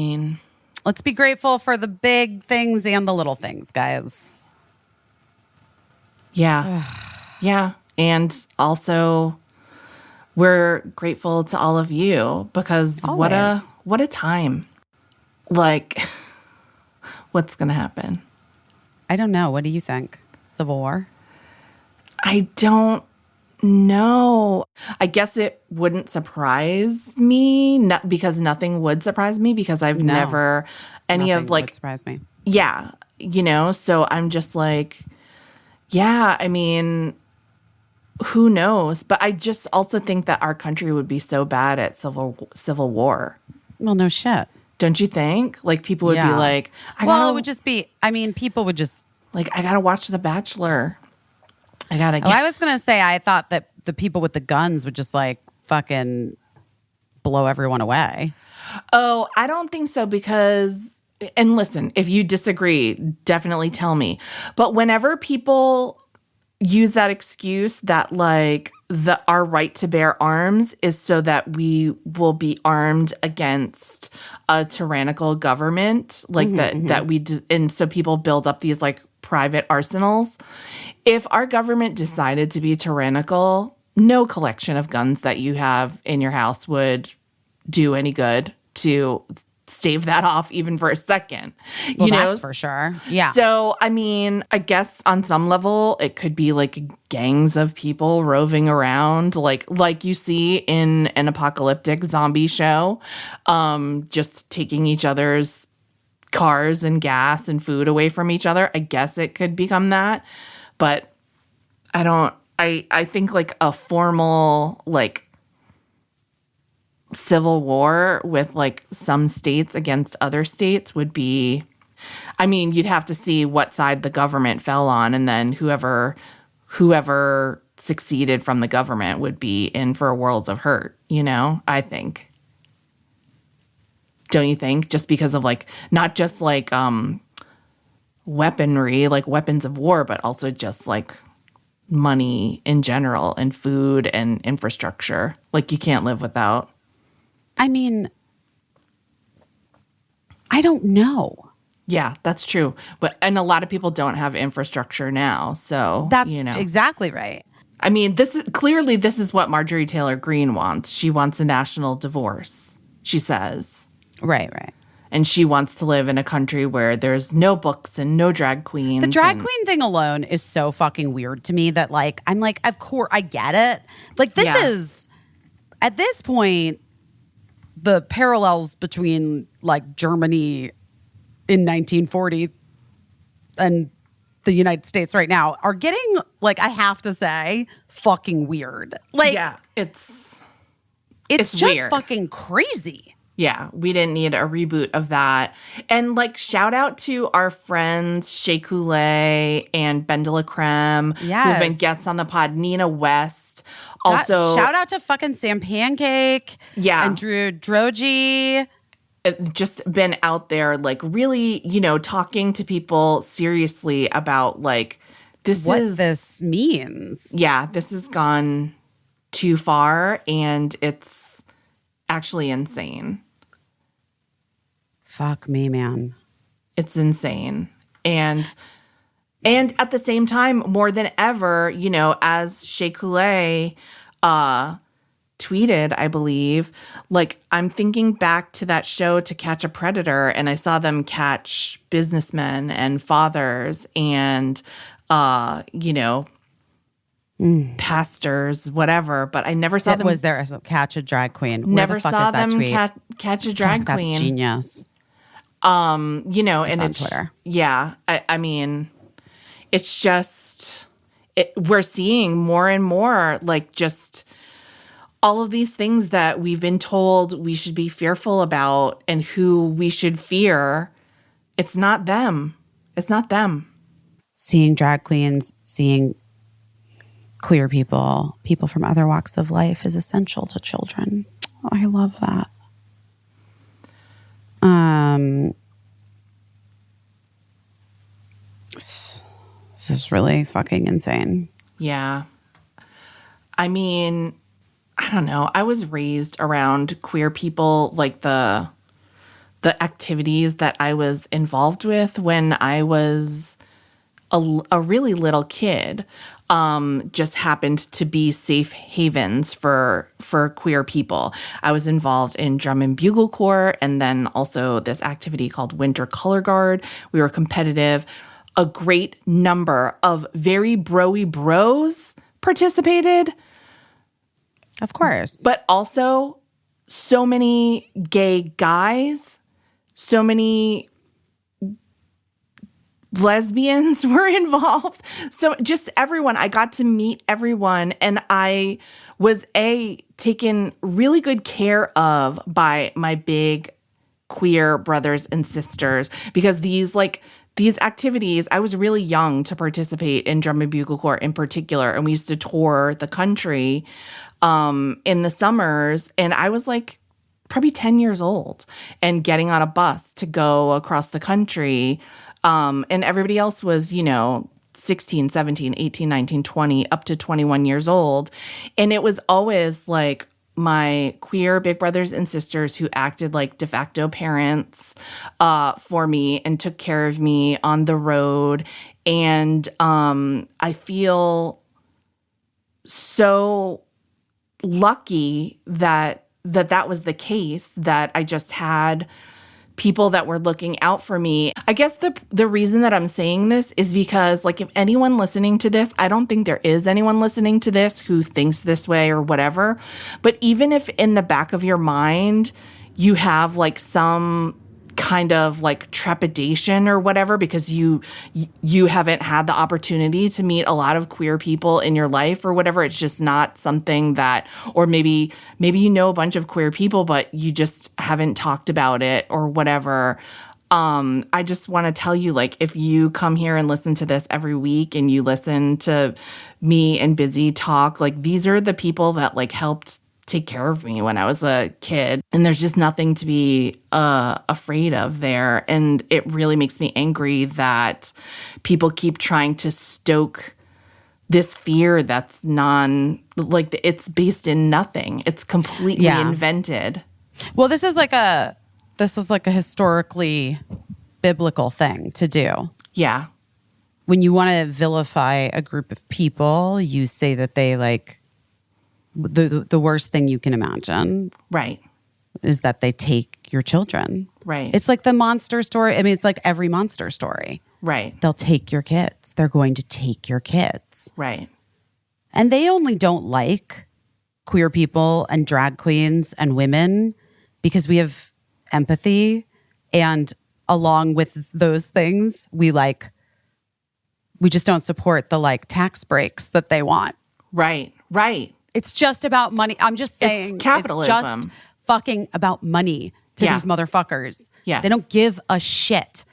let's be grateful for the big things and the little things, guys. Yeah. Yeah. And also, we're grateful to all of you because what a time. What's going to happen? I don't know. What do you think? Civil war? I don't No, I guess it wouldn't surprise me, not because nothing would surprise me because I've No. never any Nothing of would like, surprise me. yeah, so I'm just like, yeah, I mean, who knows? But I just also think that our country would be so bad at civil war. Well, no shit. Don't you think? Like people would be Yeah. like, It would just be, I mean, people would just, I gotta watch The Bachelor. I was going to say, I thought that the people with the guns would just like fucking blow everyone away. Oh, I don't think so because, and listen, if you disagree, definitely tell me. But whenever people use that excuse that like our right to bear arms is so that we will be armed against a tyrannical government, like and so people build up these like private arsenals. If our government decided to be tyrannical, no collection of guns that you have in your house would do any good to stave that off even for a second. Well, that's for sure. Yeah. So, I mean, I guess on some level, it could be like gangs of people roving around, like you see in an apocalyptic zombie show, just taking each other's cars and gas and food away from each other. I guess it could become that. But I think like a formal, like, civil war with like some states against other states would be, I mean, you'd have to see what side the government fell on, and then whoever succeeded from the government would be in for a world of hurt, I think. Don't you think? Just because of like, not just like weaponry, like weapons of war, but also just like money in general and food and infrastructure. Like you can't live without. I mean, I don't know. Yeah, that's true. And a lot of people don't have infrastructure now. So that's exactly right. I mean, this is what Marjorie Taylor Greene wants. She wants a national divorce, she says. Right. And she wants to live in a country where there's no books and no drag queens. The drag queen thing alone is so fucking weird to me that like, I'm like, of course, I get it. Like this is, at this point, the parallels between like Germany in 1940 and the United States right now are getting, like, I have to say, fucking weird. Like, yeah, it's just weird. Fucking crazy. Yeah, we didn't need a reboot of that. And like, shout out to our friends Shea Coulee and Ben de la Creme, who've been guests on the pod. Nina West. Also, shout out to fucking Sam Pancake. Yeah. And Drew Drogi. Just been out there, like, really, talking to people seriously about, like, what this means. Yeah, this has gone too far, and it's actually insane. Fuck me, man. It's insane. And at the same time, more than ever, as Shea Coulee tweeted, I believe, like, I'm thinking back to that show To Catch a Predator, and I saw them catch businessmen and fathers and, pastors, whatever, but I never saw them. Was there a catch a drag queen? Never saw them catch a drag queen. That's genius. And it's on Twitter. Yeah, I mean, it's just, we're seeing more and more, like, just all of these things that we've been told we should be fearful about and who we should fear. It's not them. It's not them. Seeing drag queens, seeing queer people from other walks of life is essential to children. Oh, I love that. This is really fucking insane. Yeah. I mean, I don't know. I was raised around queer people, like the activities that I was involved with when I was a really little kid, just happened to be safe havens for queer people. I was involved in Drum and Bugle Corps, and then also this activity called Winter Color Guard. We were competitive. A great number of very bro-y bros participated. Of course. But also so many gay guys, so many lesbians were involved. So just everyone, I got to meet everyone, and I was taken really good care of by my big queer brothers and sisters, because these activities, I was really young to participate in Drum and Bugle Corps in particular, and we used to tour the country in the summers, and I was like probably 10 years old and getting on a bus to go across the country. And everybody else was, 16, 17, 18, 19, 20, up to 21 years old. And it was always like my queer big brothers and sisters who acted like de facto parents for me and took care of me on the road. And I feel so lucky that was the case, that I just had people that were looking out for me. I guess the reason that I'm saying this is because, like, if anyone listening to this, I don't think there is anyone listening to this who thinks this way or whatever, but even if in the back of your mind you have like some kind of like trepidation or whatever because you haven't had the opportunity to meet a lot of queer people in your life or whatever, it's just not something that, or maybe you know a bunch of queer people but you just haven't talked about it or whatever. I just want to tell you, like, if you come here and listen to this every week and you listen to me and Busy talk, like, these are the people that like helped take care of me when I was a kid. And there's just nothing to be afraid of there. And it really makes me angry that people keep trying to stoke this fear that's it's based in nothing. It's completely invented. Well, this is like a historically biblical thing to do. Yeah. When you want to vilify a group of people, you say that they like the worst thing you can imagine. Right. Is that they take your children. Right. It's like the monster story. I mean, it's like every monster story. Right. They'll take your kids. They're going to take your kids. Right. And they only don't like queer people and drag queens and women because we have empathy. And along with those things, we just don't support the like tax breaks that they want. Right. Right. It's just about money. I'm just saying. It's capitalism. It's just fucking about money to these motherfuckers. Yes. They don't give a shit.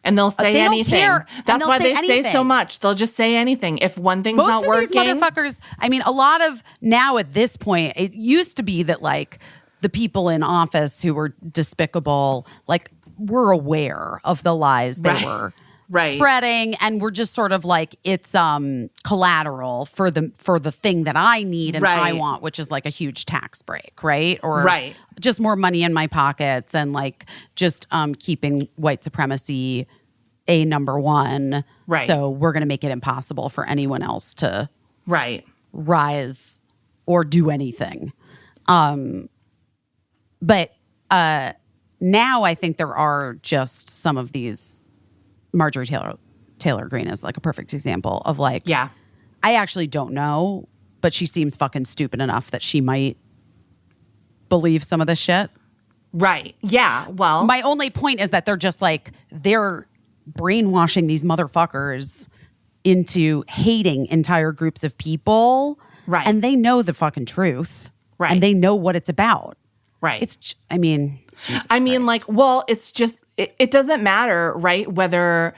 And they'll say They don't anything. care, That's why they say anything. so much. They'll just say anything. If one thing's Most not of working. these motherfuckers, I mean, a lot of now at this point, it used to be that like the people in office who were despicable, like were aware of the lies they were spreading, and we're just sort of like it's collateral for the thing that I need and I want, which is like a huge tax break, right? Or just more money in my pockets and like just keeping white supremacy a number one. Right. So we're going to make it impossible for anyone else to rise or do anything. But now I think there are just some of these. Marjorie Taylor Greene is like a perfect example of like, I actually don't know, but she seems fucking stupid enough that she might believe some of this shit. Right. Yeah. Well, my only point is that they're just like, they're brainwashing these motherfuckers into hating entire groups of people. Right. And they know the fucking truth. Right. And they know what it's about. Right. Jesus Christ. like, well, it's just, it doesn't matter, right? Whether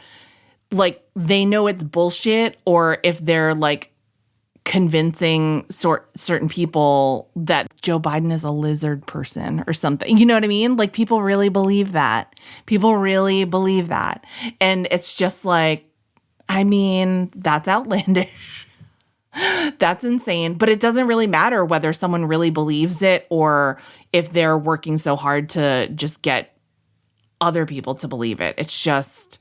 like they know it's bullshit or if they're like convincing certain people that Joe Biden is a lizard person or something. You know what I mean? Like people really believe that. People really believe that. And it's just like, I mean, that's outlandish. That's insane. But it doesn't really matter whether someone really believes it or if they're working so hard to just get other people to believe it. It's just,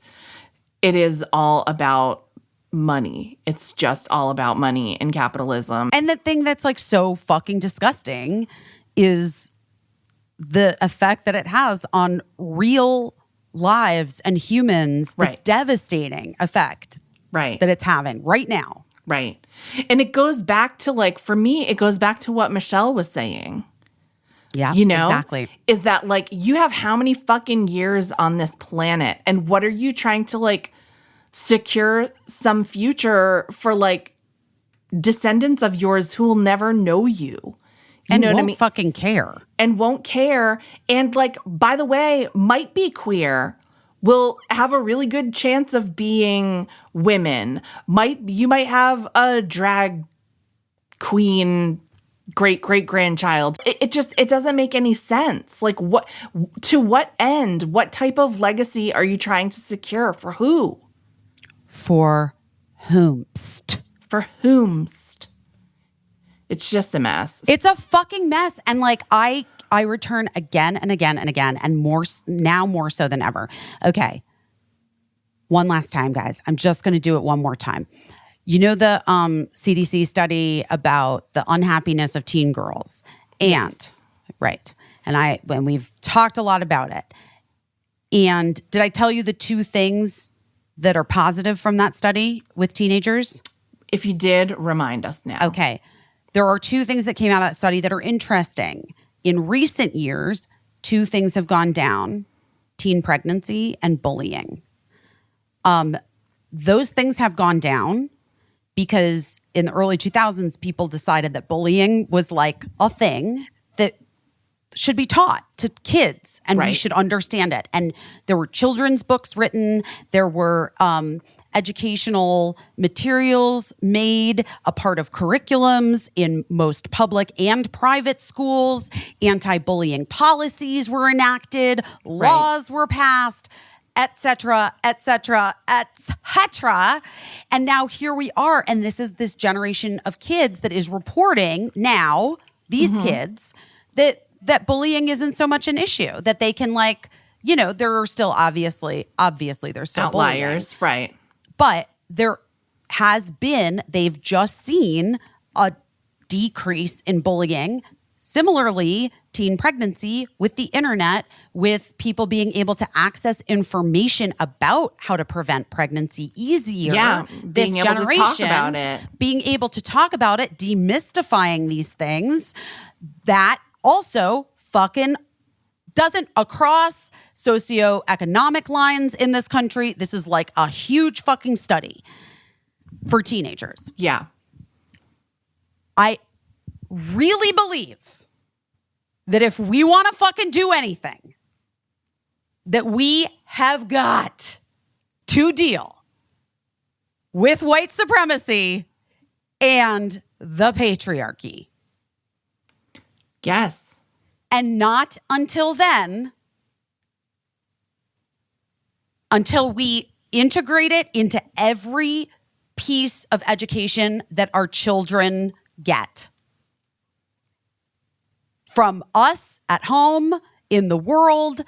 it is all about money. It's just all about money and capitalism. And the thing that's like so fucking disgusting is the effect that it has on real lives and humans. The devastating effect that it's having right now. Right. And it goes back to like, for me, it goes back to what Michelle was saying. Yeah, You know, exactly. Is that like, you have how many fucking years on this planet? And what are you trying to like secure some future for like descendants of yours who will never know you? You And know what I won't mean? fucking care. And won't care. And like, by the way, might be queer, will have a really good chance of being women. You might have a drag queen great grandchild. It doesn't make any sense. Like, to what end? What type of legacy are you trying to secure? For who? For whomst. For whomst? It's just a mess. It's a fucking mess. And like, I return again and again and again, and more so than ever. Okay. One last time, guys. I'm just going to do it one more time. You know the CDC study about the unhappiness of teen girls? And, Yes. right. And when we've talked a lot about it. And did I tell you the two things that are positive from that study with teenagers? If you did, remind us now. Okay. There are two things that came out of that study that are interesting. In recent years, two things have gone down: teen pregnancy and bullying. Those things have gone down because in the early 2000s, people decided that bullying was like a thing that should be taught to kids, and we Right. should understand it. And there were children's books written. There were educational materials made a part of curriculums in most public and private schools. Anti-bullying policies were enacted. Laws were passed, et cetera, et cetera, et cetera. And now here we are. And this is this generation of kids that is reporting now, these kids, that bullying isn't so much an issue, that they can like, you know, there are still obviously there's still Outliers, bullying. right. But they've just seen a decrease in bullying. Similarly, teen pregnancy with the internet, with people being able to access information about how to prevent pregnancy easier. Yeah, this being able to generation, talk about it. being able to talk about it, demystifying these things, that also fucking doesn't across socioeconomic lines in this country. This is like a huge fucking study for teenagers. Yeah. I really believe that if we want to fucking do anything, that we have got to deal with white supremacy and the patriarchy. Yes. And not until then, until we integrate it into every piece of education that our children get. From us at home, in the world,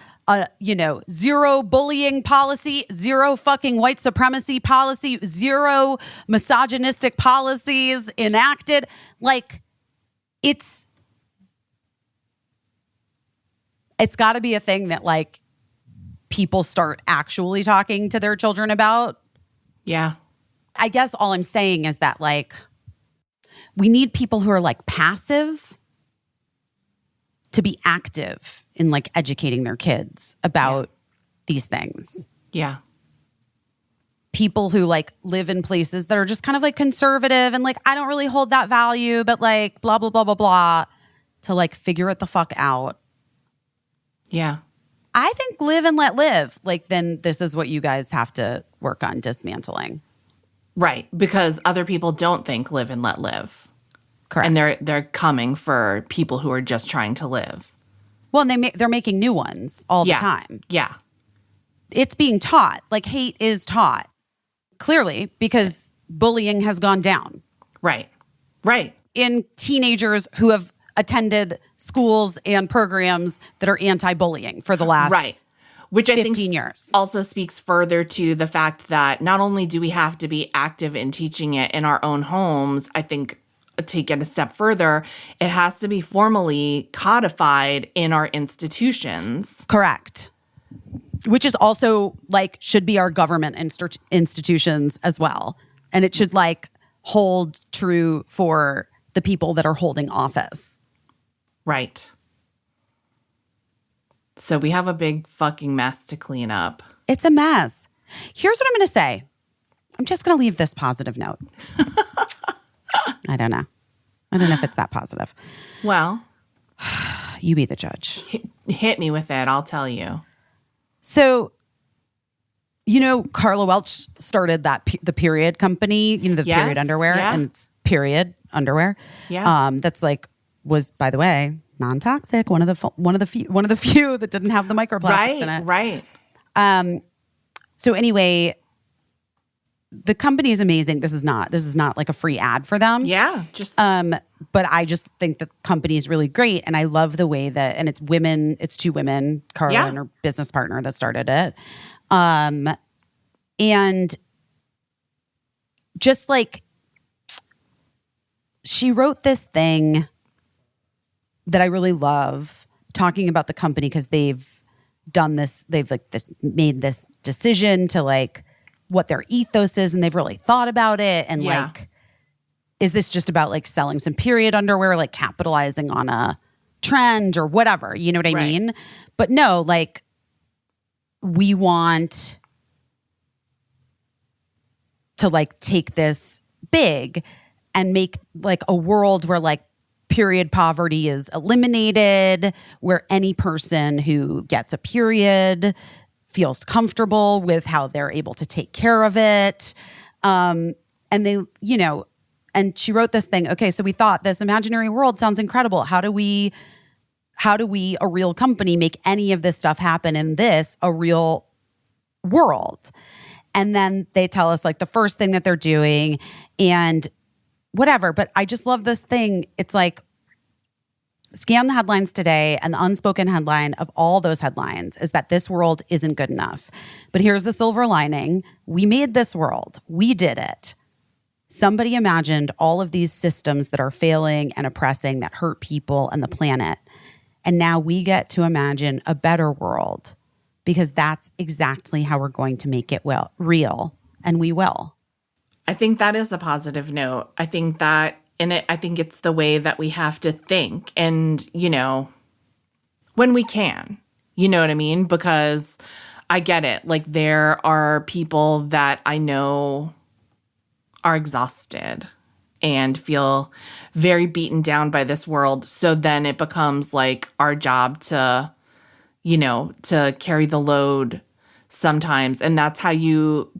zero bullying policy, zero fucking white supremacy policy, zero misogynistic policies enacted. Like, it's got to be a thing that like people start actually talking to their children about. Yeah. I guess all I'm saying is that like we need people who are like passive to be active in like educating their kids about these things. Yeah. People who like live in places that are just kind of like conservative and like, I don't really hold that value, but like blah, blah, blah, blah, blah, to like figure it the fuck out. Yeah. I think live and let live. Like, then this is what you guys have to work on dismantling. Right. Because other people don't think live and let live. Correct. And they're coming for people who are just trying to live. Well, and they're making new ones all the time. Yeah. It's being taught. Like, hate is taught. Clearly, because bullying has gone down. Right. Right. In teenagers who have attended schools and programs that are anti-bullying for the last Right. Which I 15 think years. Also speaks further to the fact that not only do we have to be active in teaching it in our own homes, I think take it a step further, it has to be formally codified in our institutions. Correct. Which is also like should be our government institutions as well. And it should like hold true for the people that are holding office. Right. So we have a big fucking mess to clean up. It's a mess. Here's what I'm going to say. I'm just going to leave this positive note. I don't know. I don't know if it's that positive. Well, You be the judge. hit me with it. I'll tell you. So, Carla Welch started the period company, the Yes, period underwear yeah. and it's period underwear. Yeah. That's was, by the way, non-toxic. One of the few that didn't have the microplastics in it. Right. So anyway, the company is amazing. This is not like a free ad for them. Yeah. Just But I just think the company is really great. And I love the way that, and it's two women, Carla Yeah. and her business partner that started it. And just like, she wrote this thing that I really love talking about the company because they've made this decision to like what their ethos is, and they've really thought about it. And Yeah. like, is this just about like selling some period underwear, like capitalizing on a trend or whatever? You know what I Right. mean? But no, like, we want to like take this big and make like a world where like period poverty is eliminated, where any person who gets a period feels comfortable with how they're able to take care of it. And they, and she wrote this thing. Okay, so we thought this imaginary world sounds incredible. How do we, a real company, make any of this stuff happen in this, a real world? And then they tell us like the first thing that they're doing and whatever. But I just love this thing. It's like, scan the headlines today, and the unspoken headline of all those headlines is that this world isn't good enough. But here's the silver lining. We made this world. We did it. Somebody imagined all of these systems that are failing and oppressing, that hurt people and the planet. And now we get to imagine a better world, because that's exactly how we're going to make it real. And we will. I think that is a positive note. I think that, I think it's the way that we have to think. And, when we can, you know what I mean? Because I get it. Like, there are people that I know are exhausted and feel very beaten down by this world. So then it becomes like our job to carry the load sometimes. And that's how you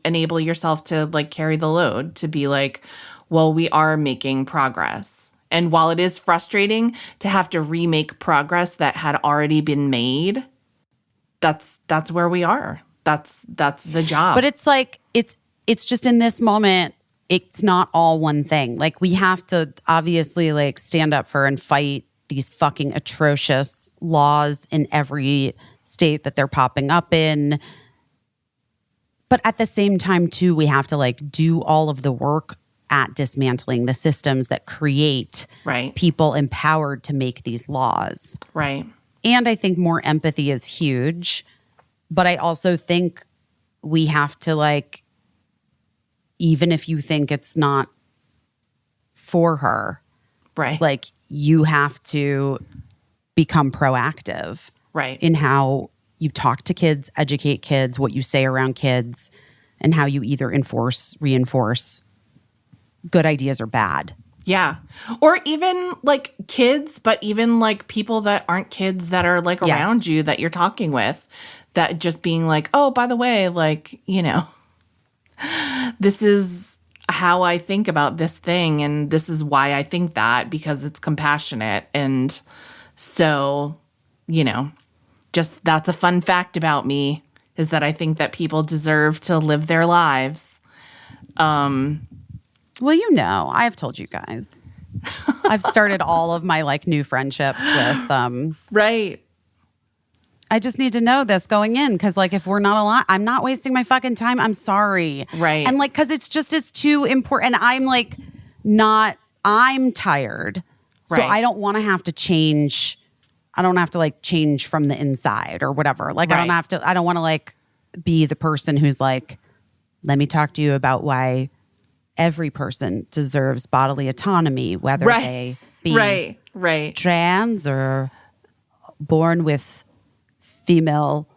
enable yourself to like carry the load, to be like, well, we are making progress. And while it is frustrating to have to remake progress that had already been made, that's where we are. That's the job. But it's like, it's just in this moment, it's not all one thing. Like, we have to obviously like stand up for and fight these fucking atrocious laws in every state that they're popping up in. But at the same time too, we have to like do all of the work at dismantling the systems that create people empowered to make these laws. Right. And I think more empathy is huge. But I also think we have to like, even if you think it's not for her, Right. like, you have to become proactive in how you talk to kids, educate kids, what you say around kids, and how you either reinforce good ideas or bad. Yeah. Or even like kids, but even like people that aren't kids that are like around you that you're talking with, that just being like, oh, by the way, like, this is how I think about this thing, and this is why I think that, because it's compassionate. And so, just that's a fun fact about me, is that I think that people deserve to live their lives. Well, I've told you guys. I've started all of my like new friendships with Right. I just need to know this going in, because like, if we're not aligned, I'm not wasting my fucking time. I'm sorry. Right. And like, because it's too important. And I'm like, I'm tired. So Right. I don't want to have to change. I don't have to like change from the inside or whatever. Like, I don't want to like be the person who's like, let me talk to you about why every person deserves bodily autonomy, whether they be trans or born with female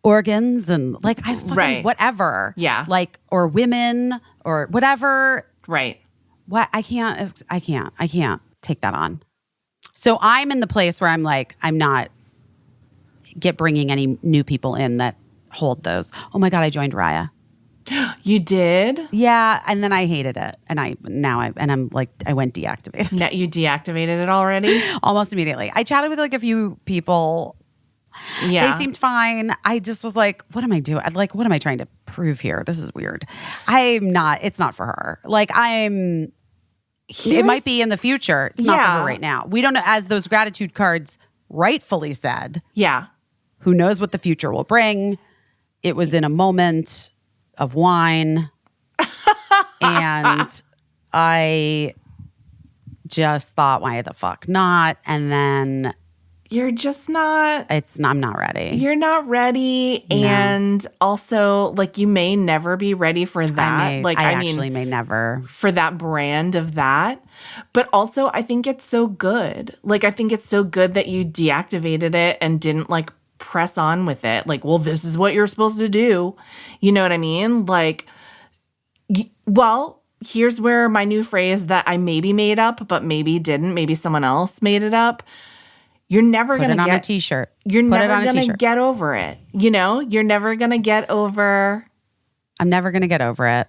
organs and like I fucking whatever. Yeah. Like or women or whatever. Right. What I can't take that on. So I'm in the place where I'm like, I'm not bringing any new people in that hold those. Oh my God, I joined Raya. You did? Yeah, and then I hated it, and I'm like I went deactivated. Now you deactivated it already? Almost immediately. I chatted with like a few people. Yeah, they seemed fine. I just was like, what am I doing? Like, what am I trying to prove here? This is weird. I'm not. It's not for her. Like it might be in the future. It's not for her right now. We don't know. As those gratitude cards rightfully said. Yeah. Who knows what the future will bring? It was in a moment of wine. And I just thought, why the fuck not? And then you're just not. I'm not ready. You're not ready. No. And also, like, you may never be ready for that. I mean, may never. For that brand of that. But also, I think it's so good. Like, I think it's so good that you deactivated it and didn't, like, press on with it. Like, well, this is what you're supposed to do. You know what I mean? Like, well, here's where my new phrase that I maybe made up, but maybe didn't. Maybe someone else made it up. You're never going to get on a t-shirt. You're never going to get over it. You know, you're never going to get over. I'm never going to get over it.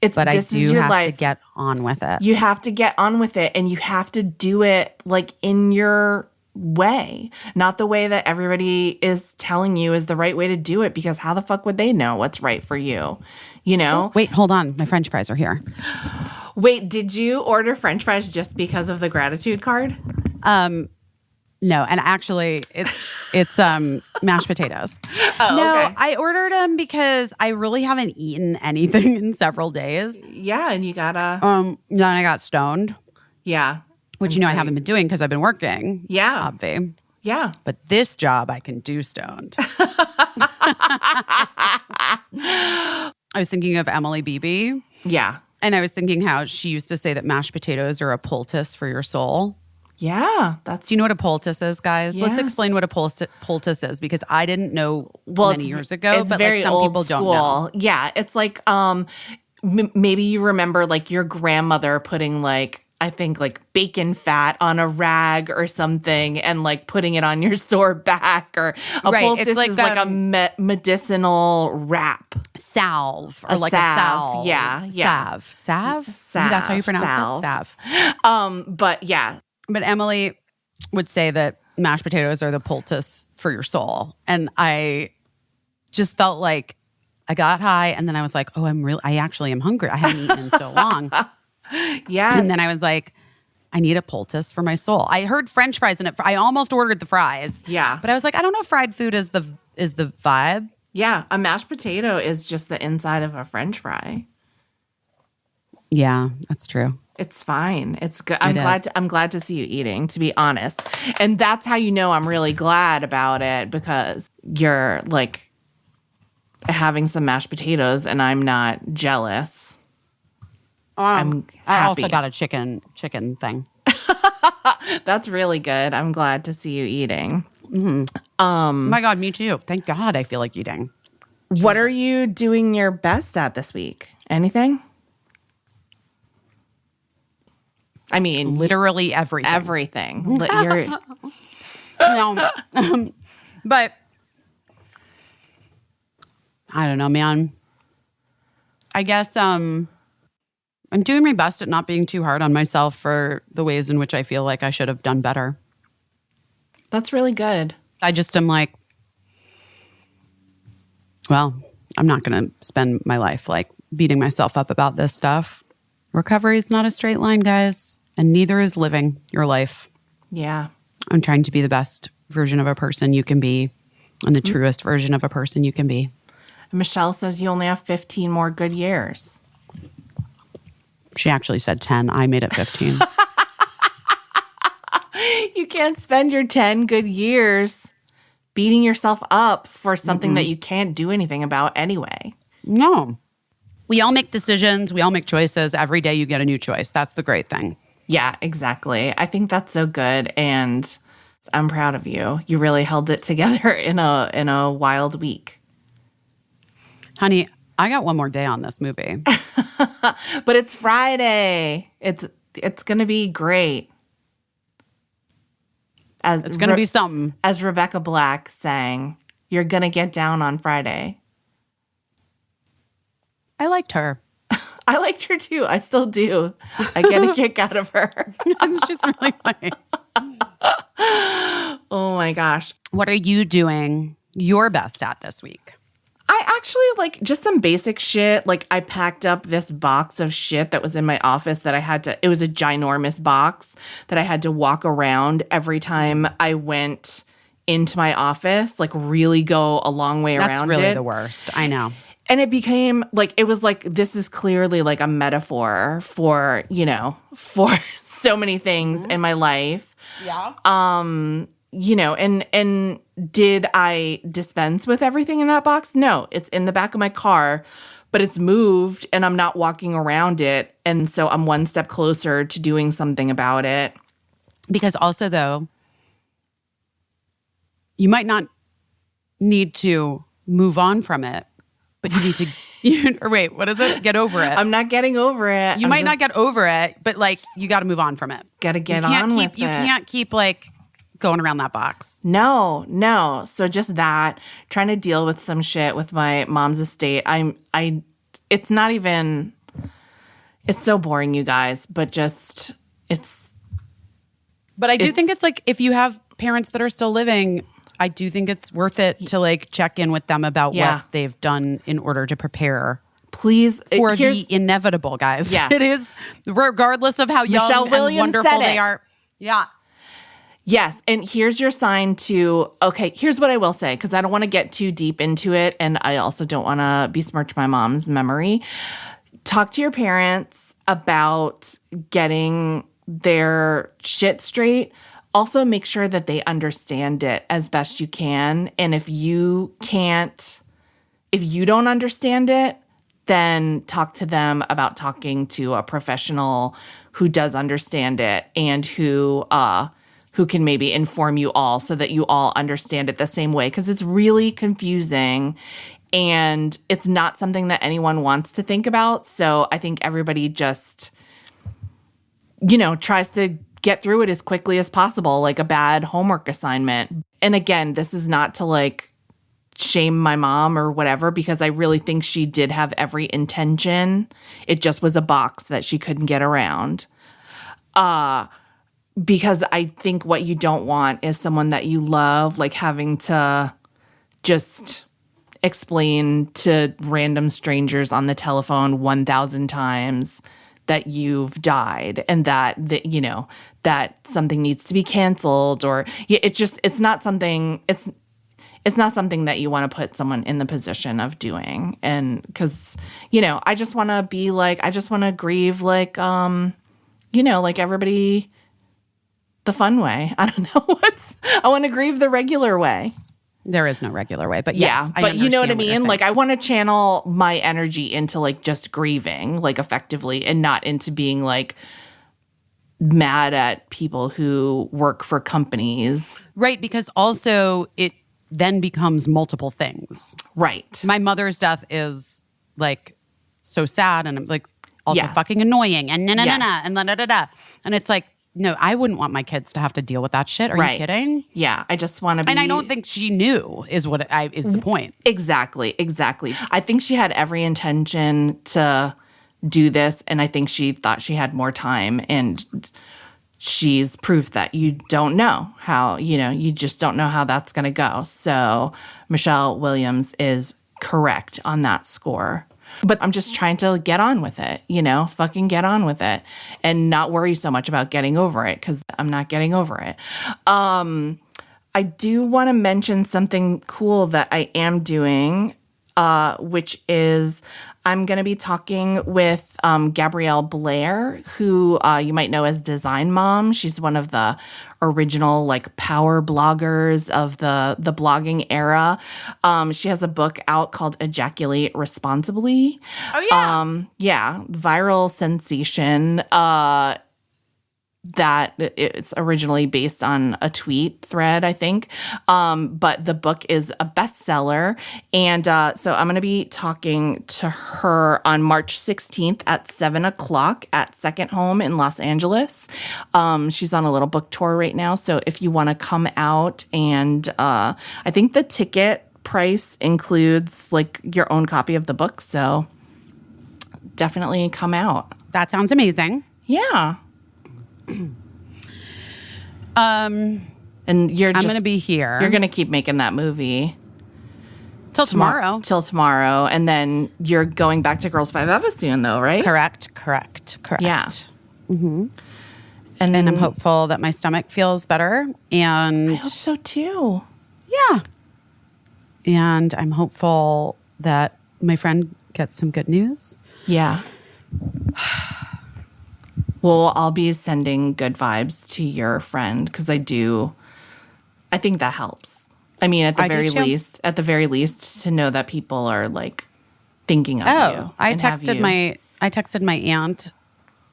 But I do have to get on with it. You have to get on with it, and you have to do it like in your way, not the way that everybody is telling you is the right way to do it, because how the fuck would they know what's right for you? You know? Wait, hold on. My French fries are here. Wait, did you order French fries just because of the gratitude card? No, and actually, it's mashed potatoes. Oh, no, okay. I ordered them because I really haven't eaten anything in several days. Yeah, and you gotta. Then I got stoned. Yeah, which I haven't been doing because I've been working. Yeah, obvi. Yeah, but this job I can do stoned. I was thinking of Emily Beebe. Yeah, and I was thinking how she used to say that mashed potatoes are a poultice for your soul. Yeah, do you know what a poultice is, guys? Yes. Let's explain what a poultice is, because I didn't know many years ago, it's but very like some old people school. don't know. Yeah, it's like maybe you remember like your grandmother putting like, I think like bacon fat on a rag or something and like putting it on your sore back, or a poultice is like a medicinal wrap. Salve. Or like a salve. Yeah. Salve? That's how you pronounce it? Salve. But yeah. But Emily would say that mashed potatoes are the poultice for your soul. And I just felt like I got high, and then I was like, oh, I actually am hungry. I haven't eaten in so long. Yeah. And then I was like, I need a poultice for my soul. I heard French fries in it. I almost ordered the fries. Yeah. But I was like, I don't know if fried food is the vibe. Yeah. A mashed potato is just the inside of a French fry. Yeah, that's true. It's fine. It's good. I'm glad to see you eating, to be honest. And that's how you know I'm really glad about it, because you're like having some mashed potatoes and I'm not jealous. I'm happy. I also got a chicken thing. That's really good. I'm glad to see you eating. Mm-hmm. Oh my God, me too. Thank God I feel like eating. What are you doing your best at this week? Anything? I mean, literally everything. Everything. But I don't know, man. I guess I'm doing my best at not being too hard on myself for the ways in which I feel like I should have done better. That's really good. I just am like, well, I'm not going to spend my life like beating myself up about this stuff. Recovery is not a straight line, guys. And neither is living your life. Yeah. I'm trying to be the best version of a person you can be, and the truest version of a person you can be. Michelle says you only have 15 more good years. She actually said 10. I made it 15. You can't spend your 10 good years beating yourself up for something that you can't do anything about anyway. No. We all make decisions. We all make choices. Every day you get a new choice. That's the great thing. Yeah, exactly. I think that's so good, and I'm proud of you. You really held it together in a wild week. Honey, I got one more day on this movie. But it's Friday. It's going to be great. It's going to be something. As Rebecca Black sang, you're going to get down on Friday. I liked her. I liked her too. I still do. I get a kick out of her. It's just really funny. Oh my gosh. What are you doing your best at this week? I actually like just some basic shit. Like I packed up this box of shit that was in my office that it was a ginormous box that I had to walk around every time I went into my office, like really go a long way around it. That's really the worst. I know. And it became like, it was like, this is clearly like a metaphor for, for so many things in my life. Yeah. And did I dispense with everything in that box? No, it's in the back of my car, but it's moved and I'm not walking around it. And so I'm one step closer to doing something about it. Because also, though, you might not need to move on from it, but you need to, or wait, what is it? Get over it. I'm not getting over it. You might not get over it, but like you got to move on from it. Got to get on with it. You can't keep like going around that box. No. So just that, trying to deal with some shit with my mom's estate. It's not even, it's so boring, you guys, but just, But I do think it's like, if you have parents that are still living, I do think it's worth it to like check in with them about what they've done in order to prepare. Please, for the inevitable, guys. Yes. It is, regardless of how young and wonderful they are. Yeah. Yes, and here's your sign to, okay, here's what I will say, because I don't want to get too deep into it, and I also don't want to besmirch my mom's memory. Talk to your parents about getting their shit straight. Also, make sure that they understand it as best you can, and if you don't understand it, then talk to them about talking to a professional who does understand it and who can maybe inform you all so that you all understand it the same way, because it's really confusing and it's not something that anyone wants to think about. So I think everybody just, tries to get through it as quickly as possible, like a bad homework assignment. And again, this is not to like shame my mom or whatever, because I really think she did have every intention. It just was a box that she couldn't get around. Because I think what you don't want is someone that you love, like having to just explain to random strangers on the telephone 1,000 times that you've died and that something needs to be canceled, or it's not something that you want to put someone in the position of doing. And because, I just want to grieve like like everybody the fun way. I don't know I want to grieve the regular way. There is no regular way, but yes, yeah, but you know what I mean? Like I want to channel my energy into like just grieving like effectively and not into being like mad at people who work for companies. Right, because also it then becomes multiple things. Right. My mother's death is like so sad and like also fucking annoying and and and it's like, no, I wouldn't want my kids to have to deal with that shit. Are you kidding? Yeah, I just want to be... And I don't think she knew is the point. Exactly. I think she had every intention to do this, and I think she thought she had more time, and she's proof that you don't know how, you just don't know how that's going to go. So Michelle Williams is correct on that score. But I'm just trying to get on with it, fucking get on with it and not worry so much about getting over it, because I'm not getting over it. I do want to mention something cool that I am doing, which is I'm going to be talking with Gabrielle Blair, who you might know as Design Mom. She's one of the original like power bloggers of the blogging era. She has a book out called Ejaculate Responsibly. Oh yeah. Yeah, viral sensation. That it's originally based on a tweet thread, I think. But the book is a bestseller. And so I'm going to be talking to her on March 16th at 7 o'clock at Second Home in Los Angeles. She's on a little book tour right now. So if you want to come out, and I think the ticket price includes like your own copy of the book. So definitely come out. That sounds amazing. Yeah. And I'm going to be here. You're going to keep making that movie till tomorrow. Till tomorrow, and then you're going back to Girls Five Eva soon, though, right? Correct. Yeah. Mm-hmm. And I'm hopeful that my stomach feels better. And I hope so too. Yeah. And I'm hopeful that my friend gets some good news. Yeah. Well, I'll be sending good vibes to your friend because I think that helps. I mean, at the very least, to know that people are like thinking of you. I texted my aunt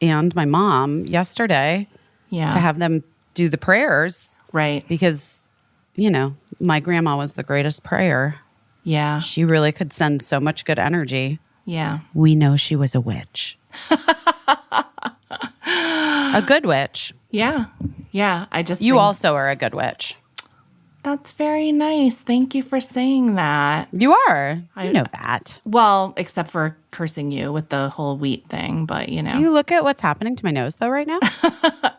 and my mom yesterday to have them do the prayers. Right. Because, my grandma was the greatest prayer. Yeah. She really could send so much good energy. Yeah. We know she was a witch. A good witch. Yeah. Yeah. You also are a good witch. That's very nice. Thank you for saying that. You are. You know that. Well, except for cursing you with the whole wheat thing, but Do you look at what's happening to my nose though right now?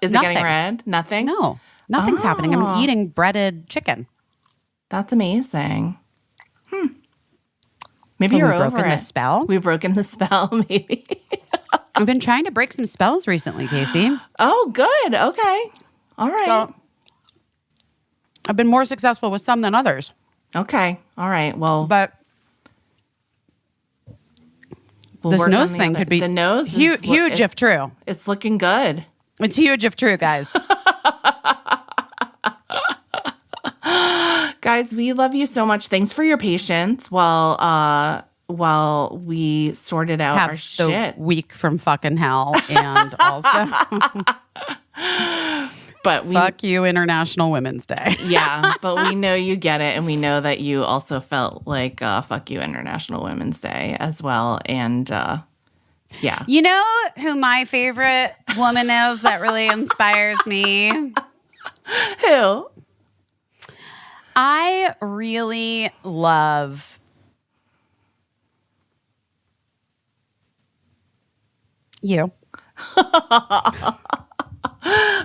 Is it getting red? Nothing? No. Nothing's happening. I'm eating breaded chicken. That's amazing. Maybe you're over broken it. the spell? We've broken the spell, maybe. I've been trying to break some spells recently, Caissie. Oh, good. Okay. All right. So, I've been more successful with some than others. Okay. All right. Well, But this nose thing could be the nose huge if true. It's looking good. It's huge if true, guys. Guys, we love you so much. Thanks for your patience while we sorted out our shit. Week from fucking hell, and also but fuck you, International Women's Day. Yeah, but we know you get it, and we know that you also felt like fuck you, International Women's Day as well, and yeah. You know who my favorite woman is that really inspires me? Who? I really love you.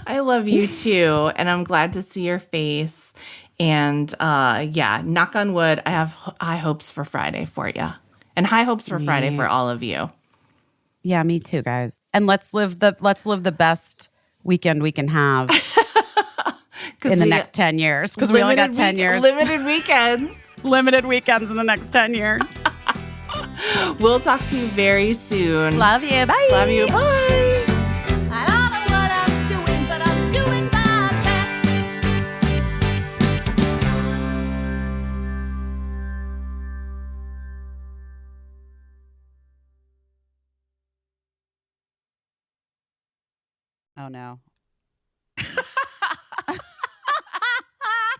I love you too, and I'm glad to see your face. And knock on wood, I have high hopes for Friday for you, and high hopes for Friday for all of you. Yeah, me too, guys. And let's live the best weekend we can have in the next 10 years, because we only got 10 years. Limited weekends. Limited weekends in the next 10 years. We'll talk to you very soon. Love you. Bye. Love you. Bye. I don't know what I'm doing, but I'm doing my best. Oh no.